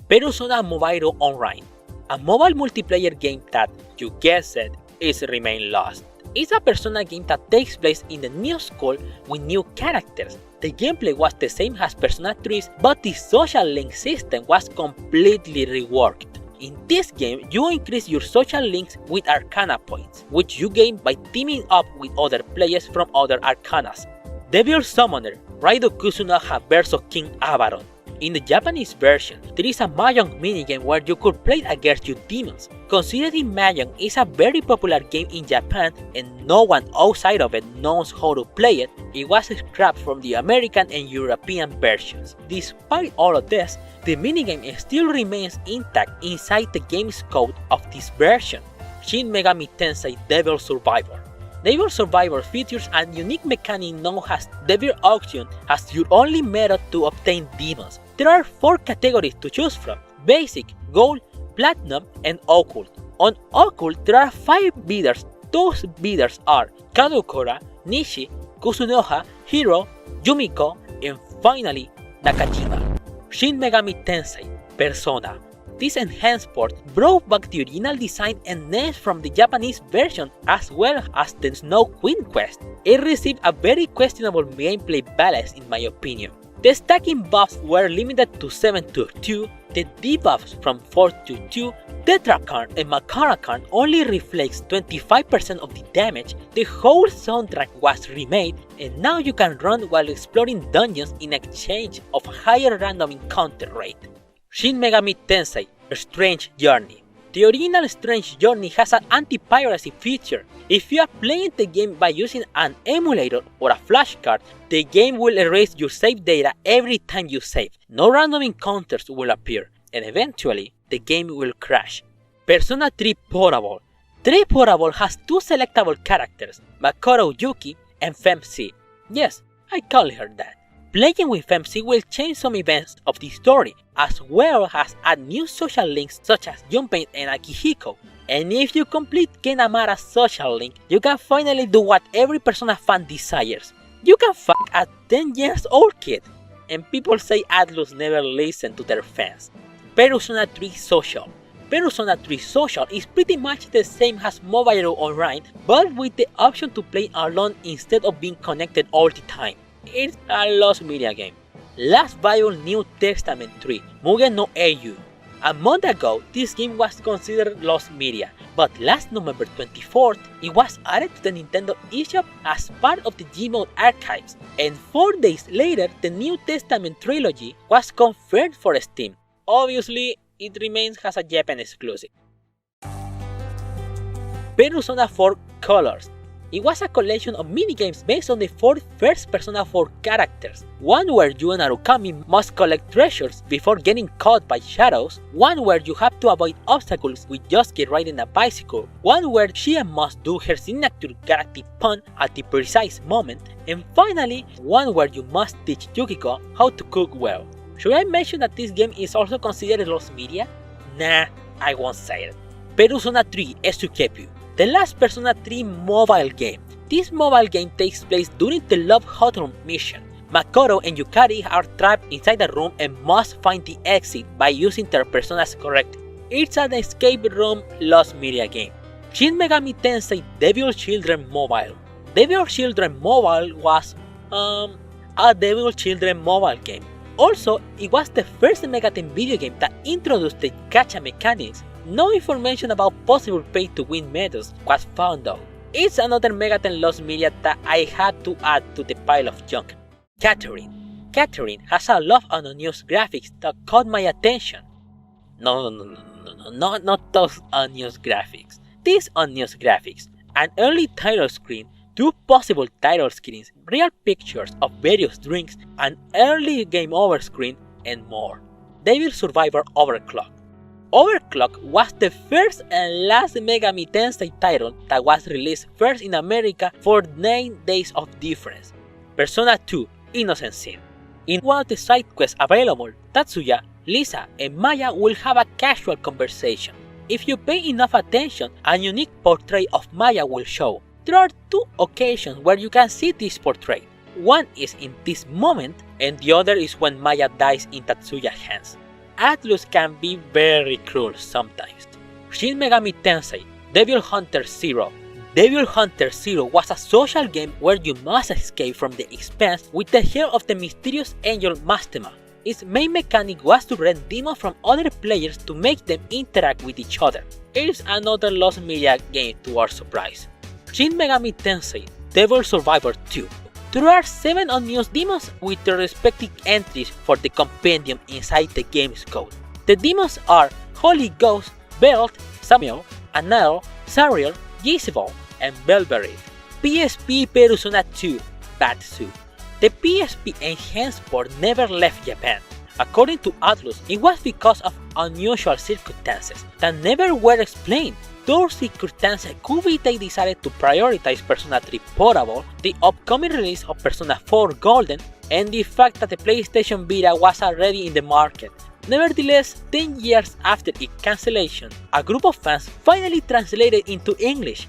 Persona Mobile Online, a mobile multiplayer game that, you guessed it, is remain lost. is a Persona game that takes place in the new school with new characters. The gameplay was the same as Persona 3's, but the social link system was completely reworked. In this game, you increase your social links with Arcana points, which you gain by teaming up with other players from other Arcanas. Devil Summoner, Raido Kusunoha vs King Abaron. In the Japanese version, there is a Mahjong minigame where you could play against your demons. Considering Mahjong is a very popular game in Japan and no one outside of it knows how to play it, it was scrapped from the American and European versions. Despite all of this, the minigame still remains intact inside the game's code of this version. Shin Megami Tensei Devil Survivor. Devil Survivor features a unique mechanic known as Devil Auction as your only method to obtain demons. There are 4 categories to choose from: Basic, Gold, Platinum, and Occult. On Occult, there are 5 bidders. Those bidders are Kadokura, Nishi, Kusunoha, Hiro, Yumiko, and finally Nakajima. Shin Megami Tensei Persona. This enhanced port brought back the original design and names from the Japanese version as well as the Snow Queen quest. It received a very questionable gameplay balance in my opinion. The stacking buffs were limited to 7 to 2, the debuffs from 4 to 2, Tetrakarn and Makarakarn only reflects 25% of the damage, the whole soundtrack was remade, and now you can run while exploring dungeons in exchange of a higher random encounter rate. Shin Megami Tensei Strange Journey. The original Strange Journey has an anti-piracy feature. If you are playing the game by using an emulator or a flashcard, the game will erase your save data every time you save. No random encounters will appear, and eventually, the game will crash. Persona 3 Portable. 3 Portable has 2 selectable characters, Makoto Yuki and Femc. Yes, I call her that. Playing with Femc will change some events of the story, as well as add new social links such as Junpei and Akihiko. And if you complete Kenamara's social link, you can finally do what every Persona fan desires. You can fuck a 10 years old kid. And people say Atlus never listened to their fans. Persona 3 Social. Persona 3 Social is pretty much the same as Mobile Online, but with the option to play alone instead of being connected all the time. It's a lost media game. Last Bible New Testament 3, Mugen no Eiyu. A month ago, this game was considered lost media, but last November 24th, it was added to the Nintendo eShop as part of the Gmod archives, and 4 days later, the New Testament trilogy was confirmed for Steam. Obviously, it remains as a Japan exclusive. Persona 4 Colors. It was a collection of minigames based on the 4 first Persona 4 characters. One where you and Arukami must collect treasures before getting caught by shadows, one where you have to avoid obstacles with Yosuke riding a bicycle, one where Shia must do her signature karate pun at the precise moment, and finally, one where you must teach Yukiko how to cook well. Should I mention that this game is also considered lost media? Nah, I won't say it. Persona 3 Esukepu. The last Persona 3 mobile game. This mobile game takes place during the Love Hotel mission. Makoto and Yukari are trapped inside a room and must find the exit by using their personas correctly. It's an escape room lost media game. Shin Megami Tensei Devil Children Mobile. Devil Children Mobile was a Devil Children mobile game. Also, it was the first Megaten video game that introduced the gacha mechanics. No information about possible pay-to-win methods was found though. It's another Megaten lost media that I had to add to the pile of junk. Catherine. Catherine has a lot of unused graphics that caught my attention. No, not those unused graphics. These unused graphics. An early title screen, 2 possible title screens, real pictures of various drinks, an early game over screen, and more. Devil Survivor Overclock. Overclock was the first and last Megami Tensei title that was released first in America for 9 days of difference. Persona 2 Innocent Sin. In one of the side quests available, Tatsuya, Lisa, and Maya will have a casual conversation. If you pay enough attention, a unique portrait of Maya will show. There are 2 occasions where you can see this portrait. One is in this moment, and the other is when Maya dies in Tatsuya's hands. Atlus can be very cruel sometimes. Shin Megami Tensei Devil Hunter 0 Devil Hunter Zero was a social game where you must escape from the expanse with the help of the mysterious angel Mastema. Its main mechanic was to rent demons from other players to make them interact with each other. It is another Lost Media game to our surprise. Shin Megami Tensei Devil Survivor 2. There are 7 unused demons with their respective entries for the compendium inside the game's code. The demons are Holy Ghost, Belt, Samuel, Anel, Sariel, Jezebel, and Belverid. PSP Persona 2 Batsu. The PSP enhanced port never left Japan. According to Atlus, it was because of unusual circumstances that never were explained. Those circumstances could be they decided to prioritize Persona 3 Portable, the upcoming release of Persona 4 Golden, and the fact that the PlayStation Vita was already in the market. Nevertheless, 10 years after its cancellation, a group of fans finally translated into English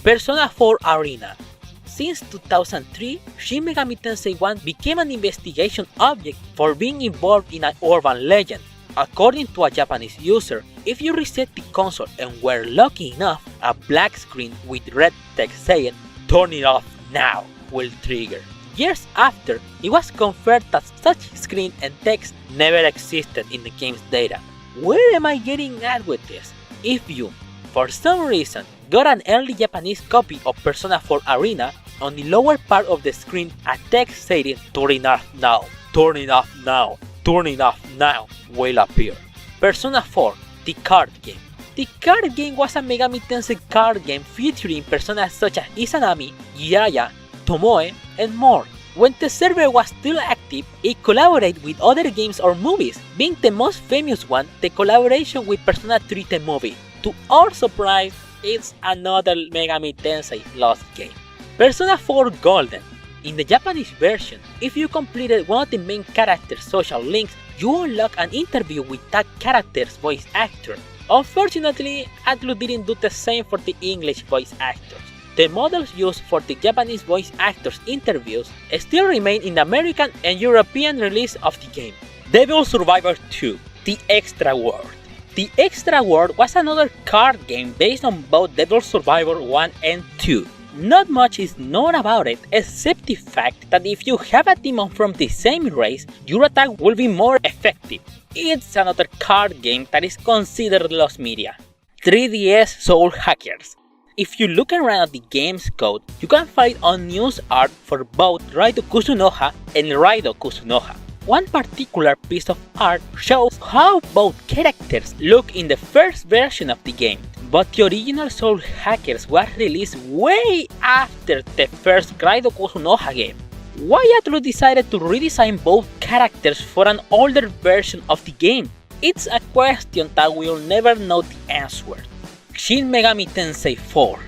Persona 4 Arena. Since 2003, Shin Megami Tensei 1 became an investigation object for being involved in an urban legend. According to a Japanese user, if you reset the console and were lucky enough, a black screen with red text saying "Turn it off now" will trigger. Years after, it was confirmed that such screen and text never existed in the game's data. Where am I getting at with this? If you, for some reason, got an early Japanese copy of Persona 4 Arena, on the lower part of the screen a text saying "Turn it off now, turn it off now, turn it off now" will appear. Persona 4, the card game. The card game was a Megami Tensei card game featuring personas such as Izanami, Jiraiya, Tomoe, and more. When the server was still active, it collaborated with other games or movies, being the most famous one the collaboration with Persona 3 the movie. To our surprise, it's another Megami Tensei Lost game. Persona 4 Golden. In the Japanese version, if you completed one of the main character's social links, you unlock an interview with that character's voice actor. Unfortunately, Atlus didn't do the same for the English voice actors. The models used for the Japanese voice actors' interviews still remain in the American and European release of the game. Devil Survivor 2, The Extra World. The Extra World was another card game based on both Devil Survivor 1 and 2. Not much is known about it except the fact that if you have a demon from the same race, your attack will be more effective. It's another card game that is considered lost media. 3DS Soul Hackers. If you look around at the game's code, you can find unused art for both Raido Kusunoha and Raido Kusunoha. One particular piece of art shows how both characters look in the first version of the game, but the original Soul Hackers was released way after the first Raido Kusunoha game. Why Atlus decided to redesign both characters for an older version of the game? It's a question that we'll never know the answer. Shin Megami Tensei 4.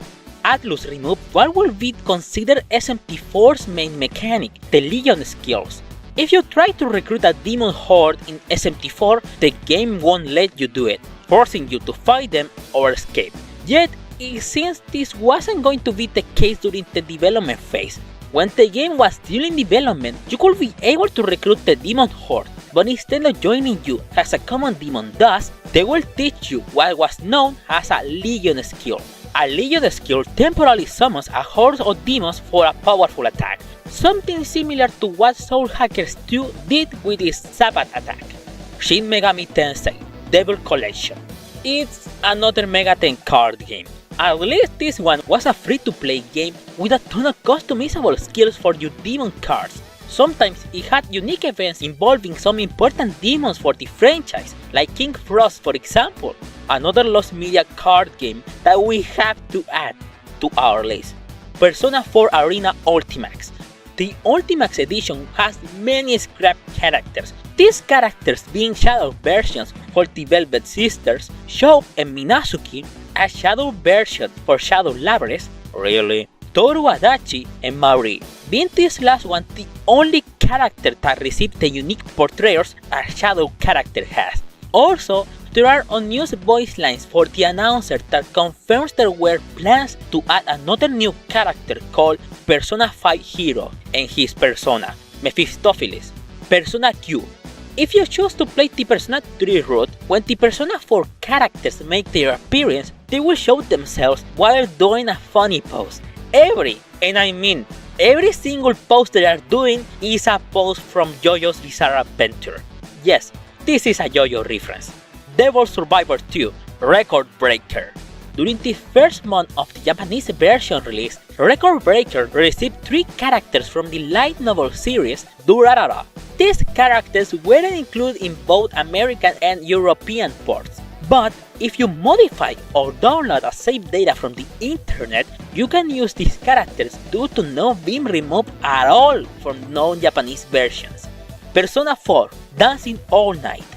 Atlus removed what will be considered SMT4's main mechanic, the Legion skills. If you try to recruit a demon horde in SMT4, the game won't let you do it, forcing you to fight them or escape. Yet, it seems this wasn't going to be the case during the development phase. When the game was still in development, you could be able to recruit the demon horde, but instead of joining you as a common demon does, they will teach you what was known as a Legion skill. A Legion skill temporarily summons a horde of demons for a powerful attack, something similar to what Soul Hackers 2 did with its Sabbath attack. Shin Megami Tensei Devil Collection. It's another Megaten card game. At least this one was a free-to-play game with a ton of customizable skills for your demon cards. Sometimes it had unique events involving some important demons for the franchise, like King Frost for example. Another Lost Media card game that we have to add to our list. Persona 4 Arena Ultimax. The Ultimax edition has many scrap characters. These characters being shadow versions for the Velvet Sisters, Shou and Minazuki, a shadow version for Shadow Labyrinth, really, Toru Adachi and Mauri, being this last one the only character that received the unique portrayals a shadow character has. Also, there are unused voice lines for the announcer that confirms there were plans to add another new character called Persona 5 Hero and his persona, Mephistopheles. Persona Q. If you choose to play the Persona 3 route, when the Persona 4 characters make their appearance, they will show themselves while doing a funny pose. Every single pose they are doing is a pose from JoJo's Bizarre Adventure. Yes, this is a JoJo reference. Devil Survivor 2 Record Breaker. During the first month of the Japanese version release, Record Breaker received 3 characters from the light novel series Durarara. These characters weren't included in both American and European ports. But if you modify or download a save data from the internet, you can use these characters due to not being removed at all from non-Japanese versions. Persona 4 Dancing All Night.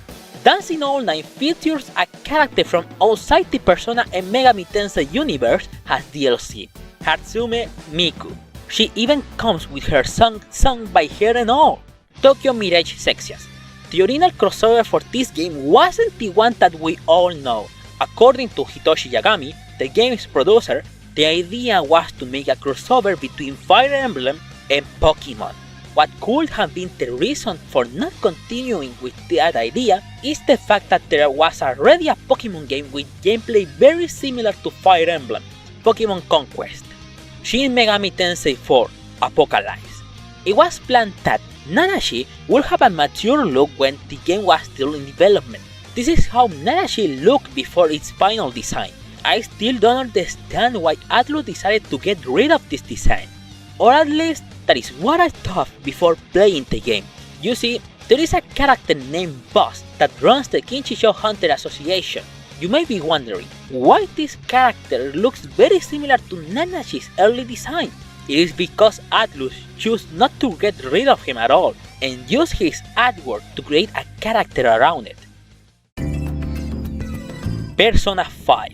Dancing All Night features a character from outside the Persona and Megami Tensei universe as DLC, Hatsume Miku. She even comes with her song sung by her and all. Tokyo Mirage Sexyas. The original crossover for this game wasn't the one that we all know. According to Hitoshi Yagami, the game's producer, the idea was to make a crossover between Fire Emblem and Pokemon. What could have been the reason for not continuing with that idea is the fact that there was already a Pokemon game with gameplay very similar to Fire Emblem, Pokemon Conquest. Shin Megami Tensei 4 Apocalypse. It was planned that Nanashi would have a mature look when the game was still in development. This is how Nanashi looked before its final design. I still don't understand why Atlus decided to get rid of this design. Or at least, that is what I thought before playing the game. You see, there is a character named Boss that runs the Kinshicho Hunter Association. You may be wondering, why this character looks very similar to Nanashi's early design? It is because Atlus chose not to get rid of him at all and use his artwork to create a character around it. Persona 5.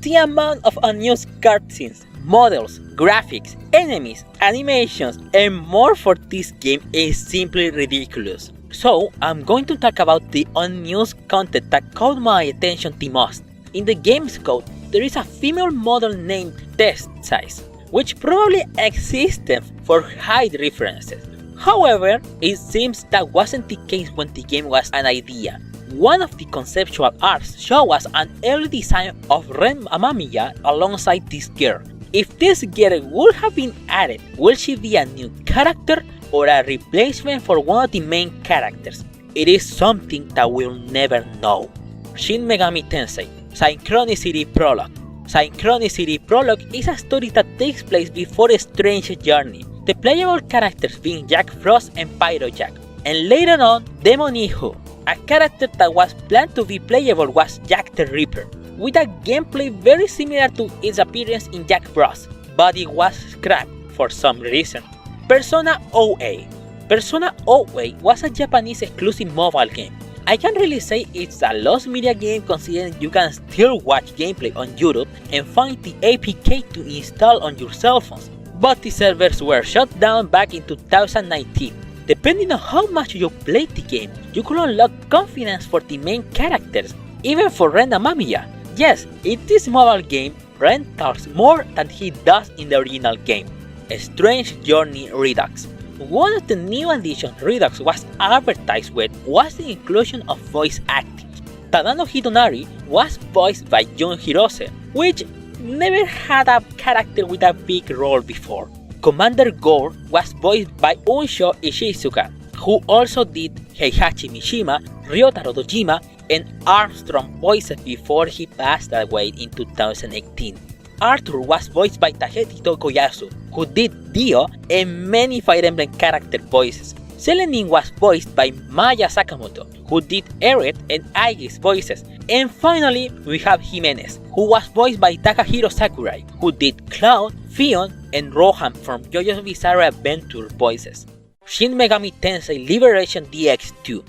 The amount of unused cutscenes, models, graphics, enemies, animations, and more for this game is simply ridiculous. So I'm going to talk about the unused content that caught my attention the most. In the game's code, there is a female model named Test Size, which probably existed for hide references. However, it seems that wasn't the case when the game was an idea. One of the conceptual arts showed us an early design of Ren Amamiya alongside this girl. If this girl would have been added, will she be a new character or a replacement for one of the main characters? It is something that we'll never know. Shin Megami Tensei Synchronicity Prologue. Synchronicity Prologue is a story that takes place before a strange journey, the playable characters being Jack Frost and Pyro Jack, and later on Demon Ihu. A character that was planned to be playable was Jack the Ripper, with a gameplay very similar to its appearance in Jack Bros, but it was scrapped for some reason. Persona OA. Persona OA was a Japanese exclusive mobile game. I can't really say it's a lost media game considering you can still watch gameplay on YouTube and find the APK to install on your cell phones, but the servers were shut down back in 2019. Depending on how much you played the game, you could unlock confidence for the main characters, even for Ren Amamiya. Yes, in this mobile game, Ren talks more than he does in the original game. A Strange Journey Redux. One of the new additions Redux was advertised with was the inclusion of voice acting. Tadano Hitonari was voiced by Jun Hirose, which never had a character with a big role before. Commander Gore was voiced by Unsho Ishizuka, who also did Heihachi Mishima, Ryotaro Dojima, and Armstrong voices before he passed away in 2018. Arthur was voiced by Takeshi Tokoyasu, who did Dio and many Fire Emblem character voices. Selenin was voiced by Maya Sakamoto, who did Eret and Aigis voices. And finally, we have Jimenez, who was voiced by Takahiro Sakurai, who did Cloud, Fion, and Rohan from JoJo's Bizarre Adventure voices. Shin Megami Tensei Liberation DX2.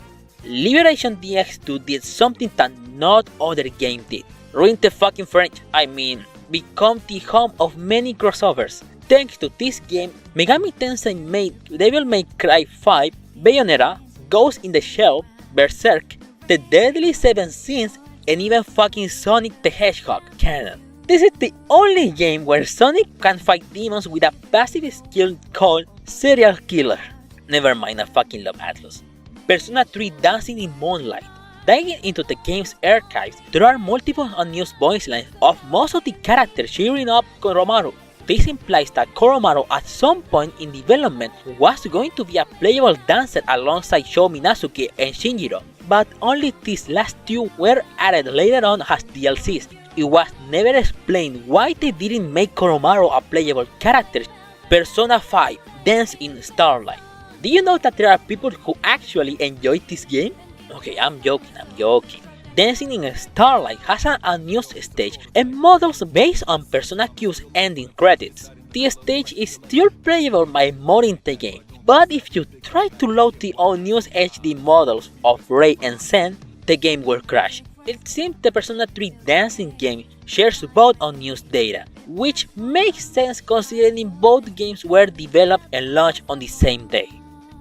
Liberation DX2 did something that no other game did. Ruin the fucking French, become the home of many crossovers. Thanks to this game, Megami Tensei made Devil May Cry 5, Bayonetta, Ghost in the Shell, Berserk, The Deadly Seven Sins, and even fucking Sonic the Hedgehog canon. This is the only game where Sonic can fight demons with a passive skill called Serial Killer. Never mind, I fucking love Atlus. Persona 3 Dancing in Moonlight. Diving into the game's archives, there are multiple unused voice lines of most of the characters cheering up Koromaru. This implies that Koromaru at some point in development was going to be a playable dancer alongside Sho Minazuki and Shinjiro, but only these last two were added later on as DLCs. It was never explained why they didn't make Koromaru a playable character. Persona 5 Dance in Starlight. Do you know that there are people who actually enjoy this game? Okay, I'm joking. Dancing in Starlight has an unused stage and models based on Persona Q's ending credits. The stage is still playable by modding the game, but if you try to load the unused HD models of Rei and Zen, the game will crash. It seems the Persona 3 dancing game shares both unused data, which makes sense considering both games were developed and launched on the same day.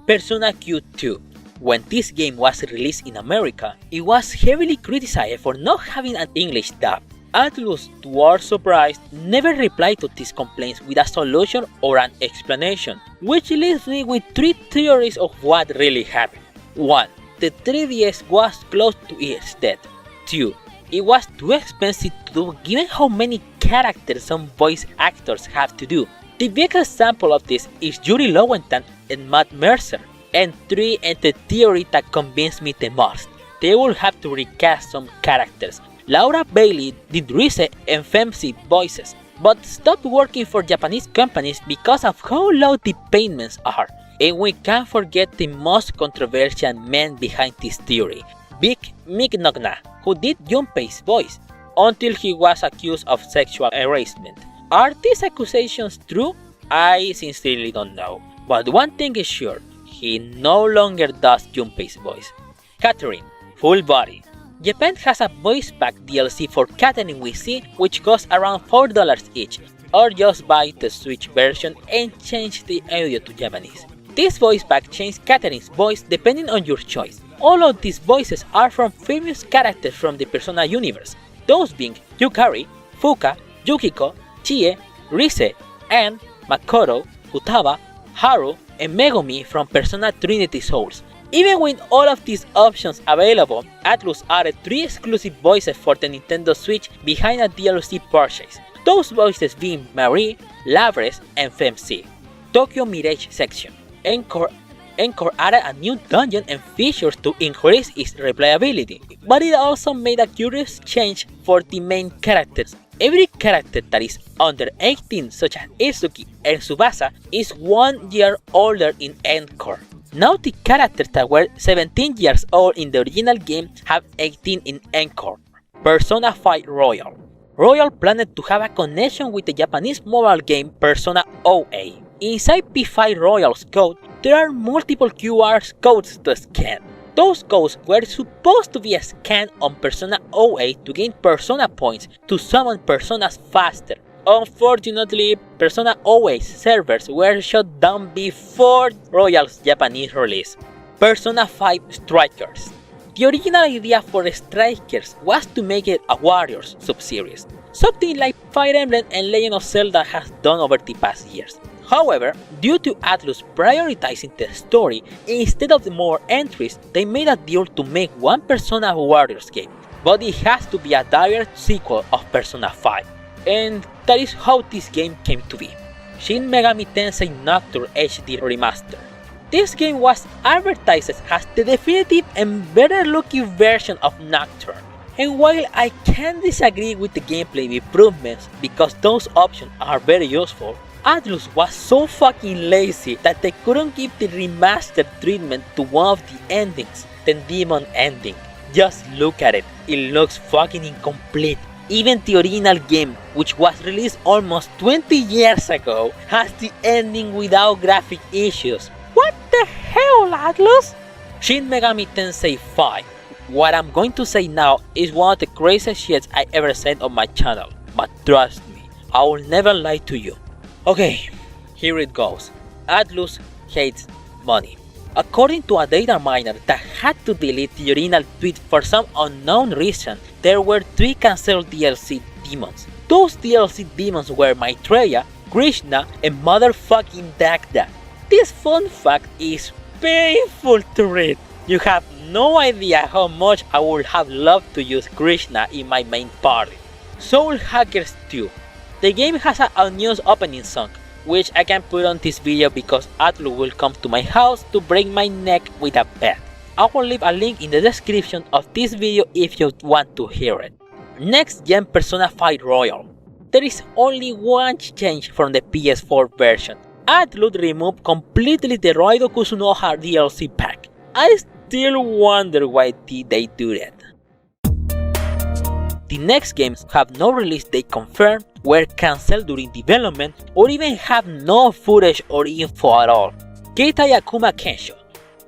Persona Q2. When this game was released in America, it was heavily criticized for not having an English dub. Atlus, to our surprise, never replied to these complaints with a solution or an explanation, which leaves me with 3 theories of what really happened. 1. The 3DS was close to its death. 2. It was too expensive to do given how many characters some voice actors have to do. The biggest example of this is Yuri Lowenthal and Matt Mercer. And 3, and the theory that convinced me the most. They will have to recast some characters. Laura Bailey did Rise and Femsi voices, but stopped working for Japanese companies because of how low the payments are. And we can't forget the most controversial man behind this theory, Big Mignogna, who did Junpei's voice, until he was accused of sexual harassment. Are these accusations true? I sincerely don't know. But one thing is sure, he no longer does Junpei's voice. Catherine, full body. Japan has a voice pack DLC for Catherine WC which costs around $4 each, or just buy the Switch version and change the audio to Japanese. This voice pack changes Catherine's voice depending on your choice. All of these voices are from famous characters from the Persona universe, those being Yukari, Fuka, Yukiko, Chie, Rise, Anne, Makoto, Futaba, Haru, and Megumi from Persona Trinity Souls. Even with all of these options available, Atlus added 3 exclusive voices for the Nintendo Switch behind a DLC purchase, those voices being Marie, Lavres, and Femc. Tokyo Mirage section. Encore added a new dungeon and features to increase its replayability, but it also made a curious change for the main characters. Every character that is under 18, such as Itsuki and Tsubasa, is 1 year older in Encore. Now the characters that were 17 years old in the original game have 18 in Encore. Persona 5 Royal. Royal planned to have a connection with the Japanese mobile game Persona OA. Inside P5 Royal's code, there are multiple QR codes to scan. Those codes were supposed to be scanned on Persona OA to gain Persona points to summon Personas faster. Unfortunately, Persona OA's servers were shut down before Royal's Japanese release. Persona 5 Strikers. The original idea for Strikers was to make it a Warriors sub-series, something like Fire Emblem and Legend of Zelda has done over the past years. However, due to Atlus prioritizing the story instead of the more entries, they made a deal to make one Persona Warriors game, but it has to be a direct sequel of Persona 5. And that is how this game came to be. Shin Megami Tensei Nocturne HD Remaster. This game was advertised as the definitive and better looking version of Nocturne. And while I can disagree with the gameplay improvements because those options are very useful, Atlus was so fucking lazy that they couldn't give the remastered treatment to one of the endings, the demon ending. Just look at it, it looks fucking incomplete. Even the original game, which was released almost 20 years ago, has the ending without graphic issues. What the hell, Atlus? Shin Megami Tensei 5. What I'm going to say now is one of the craziest shits I ever said on my channel, but trust me, I will never lie to you. Okay, here it goes. Atlus hates money. According to a data miner that had to delete the original tweet for some unknown reason, there were 3 cancelled DLC demons. Those DLC demons were Maitreya, Krishna, and motherfucking Dagda. This fun fact is painful to read. You have no idea how much I would have loved to use Krishna in my main party. Soul Hackers 2. The game has an unused opening song, which I can put on this video because Atlu will come to my house to break my neck with a bat. I will leave a link in the description of this video if you want to hear it. Next gen Persona 5 Royal. There is only one change from the PS4 version. Atlus removed completely the Roido Kusunoha DLC pack. I still wonder why did they do that. The next games have no release date confirmed, were cancelled during development, or even have no footage or info at all. Keitai Akuma Kensho.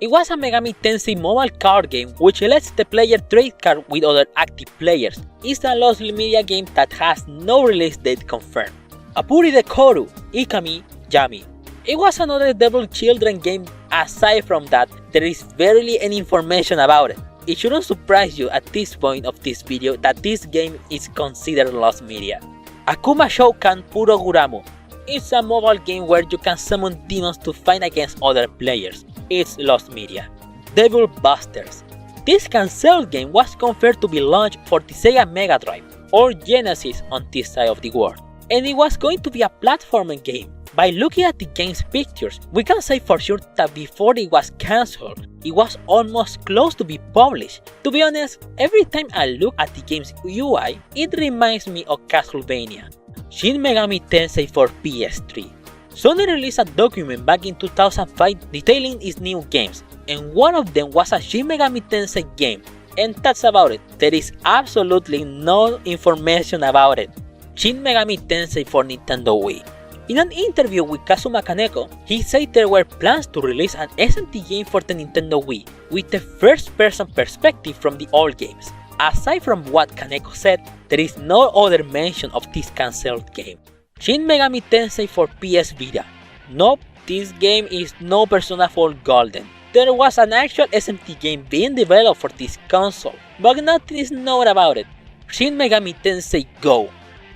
It was a Megami Tensei mobile card game which lets the player trade cards with other active players. It's a lost media game that has no release date confirmed. Apuri de Koru, Ikami, Yami. It was another Devil Children game. Aside from that, there is barely any information about it. It shouldn't surprise you at this point of this video that this game is considered lost media. Akuma Shoukan Puroguramu. It's a mobile game where you can summon demons to fight against other players. It's lost media. Devil Busters. This cancelled game was confirmed to be launched for the Sega Mega Drive or Genesis on this side of the world, and it was going to be a platforming game. By looking at the game's pictures, we can say for sure that before it was cancelled, it was almost close to be published. To be honest, every time I look at the game's UI, it reminds me of Castlevania. Shin Megami Tensei for PS3. Sony released a document back in 2005 detailing its new games, and one of them was a Shin Megami Tensei game, and that's about it. There is absolutely no information about it. Shin Megami Tensei for Nintendo Wii. In an interview with Kazuma Kaneko, he said there were plans to release an SMT game for the Nintendo Wii, with the first-person perspective from the old games. Aside from what Kaneko said, there is no other mention of this cancelled game. Shin Megami Tensei for PS Vita. Nope, this game is no Persona 4 Golden. There was an actual SMT game being developed for this console, but nothing is known about it. Shin Megami Tensei Go.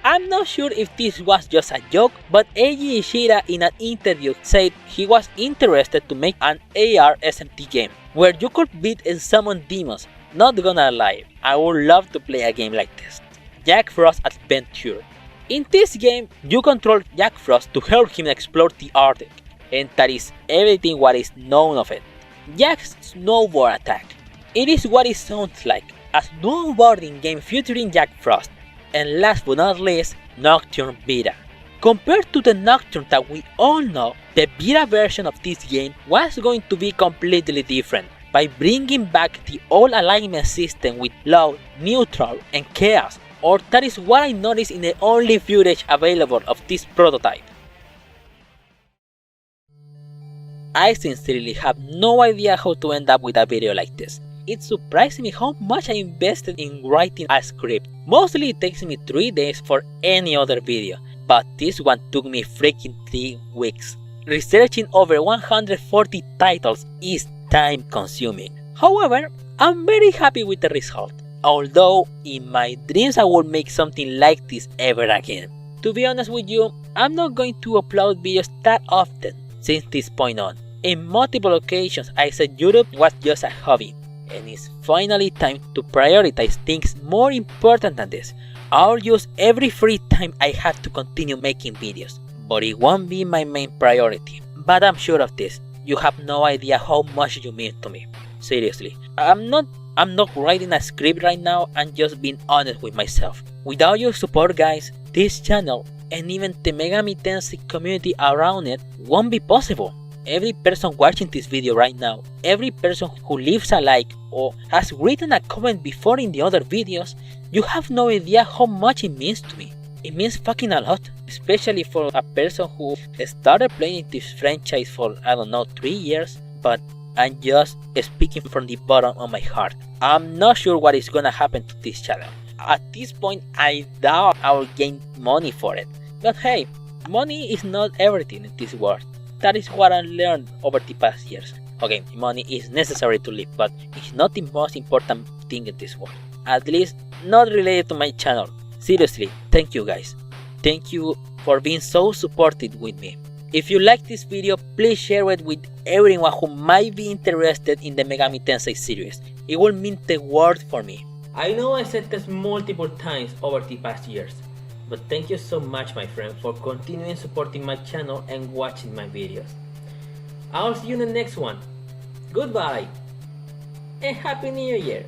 I'm not sure if this was just a joke, but Eiji Ishida in an interview said he was interested to make an AR SMT game, where you could beat and summon demons. Not gonna lie, I would love to play a game like this. Jack Frost Adventure. In this game, you control Jack Frost to help him explore the Arctic, and that is everything what is known of it. Jack's snowboard attack. It is what it sounds like, a snowboarding game featuring Jack Frost. And last but not least, Nocturne Beta. Compared to the Nocturne that we all know, the beta version of this game was going to be completely different by bringing back the old alignment system with low, neutral, and chaos, or that is what I noticed in the only footage available of this prototype. I sincerely have no idea how to end up with a video like this. It surprised me how much I invested in writing a script. Mostly it takes me 3 days for any other video, but this one took me freaking 3 weeks. Researching over 140 titles is time consuming. However, I'm very happy with the result, although in my dreams I would make something like this ever again. To be honest with you, I'm not going to upload videos that often since this point on. In multiple occasions I said YouTube was just a hobby, and it's finally time to prioritize things more important than this. I'll use every free time I have to continue making videos, but it won't be my main priority. But I'm sure of this, you have no idea how much you mean to me. Seriously, I'm not writing a script right now, I'm just being honest with myself. Without your support guys, this channel and even the Megami Tensei community around it won't be possible. Every person watching this video right now, every person who leaves a like or has written a comment before in the other videos, you have no idea how much it means to me. It means fucking a lot, especially for a person who started playing this franchise for, I don't know, 3 years, but I'm just speaking from the bottom of my heart. I'm not sure what is gonna happen to this channel. At this point, I doubt I will gain money for it. But hey, money is not everything in this world. That is what I learned over the past years. Okay, money is necessary to live, but it's not the most important thing in this world. At least not related to my channel. Seriously, thank you guys. Thank you for being so supportive with me. If you like this video, please share it with everyone who might be interested in the Megami Tensei series. It will mean the world for me. I know I said this multiple times over the past years, but thank you so much, my friend, for continuing supporting my channel and watching my videos. I'll see you in the next one. Goodbye and Happy New Year!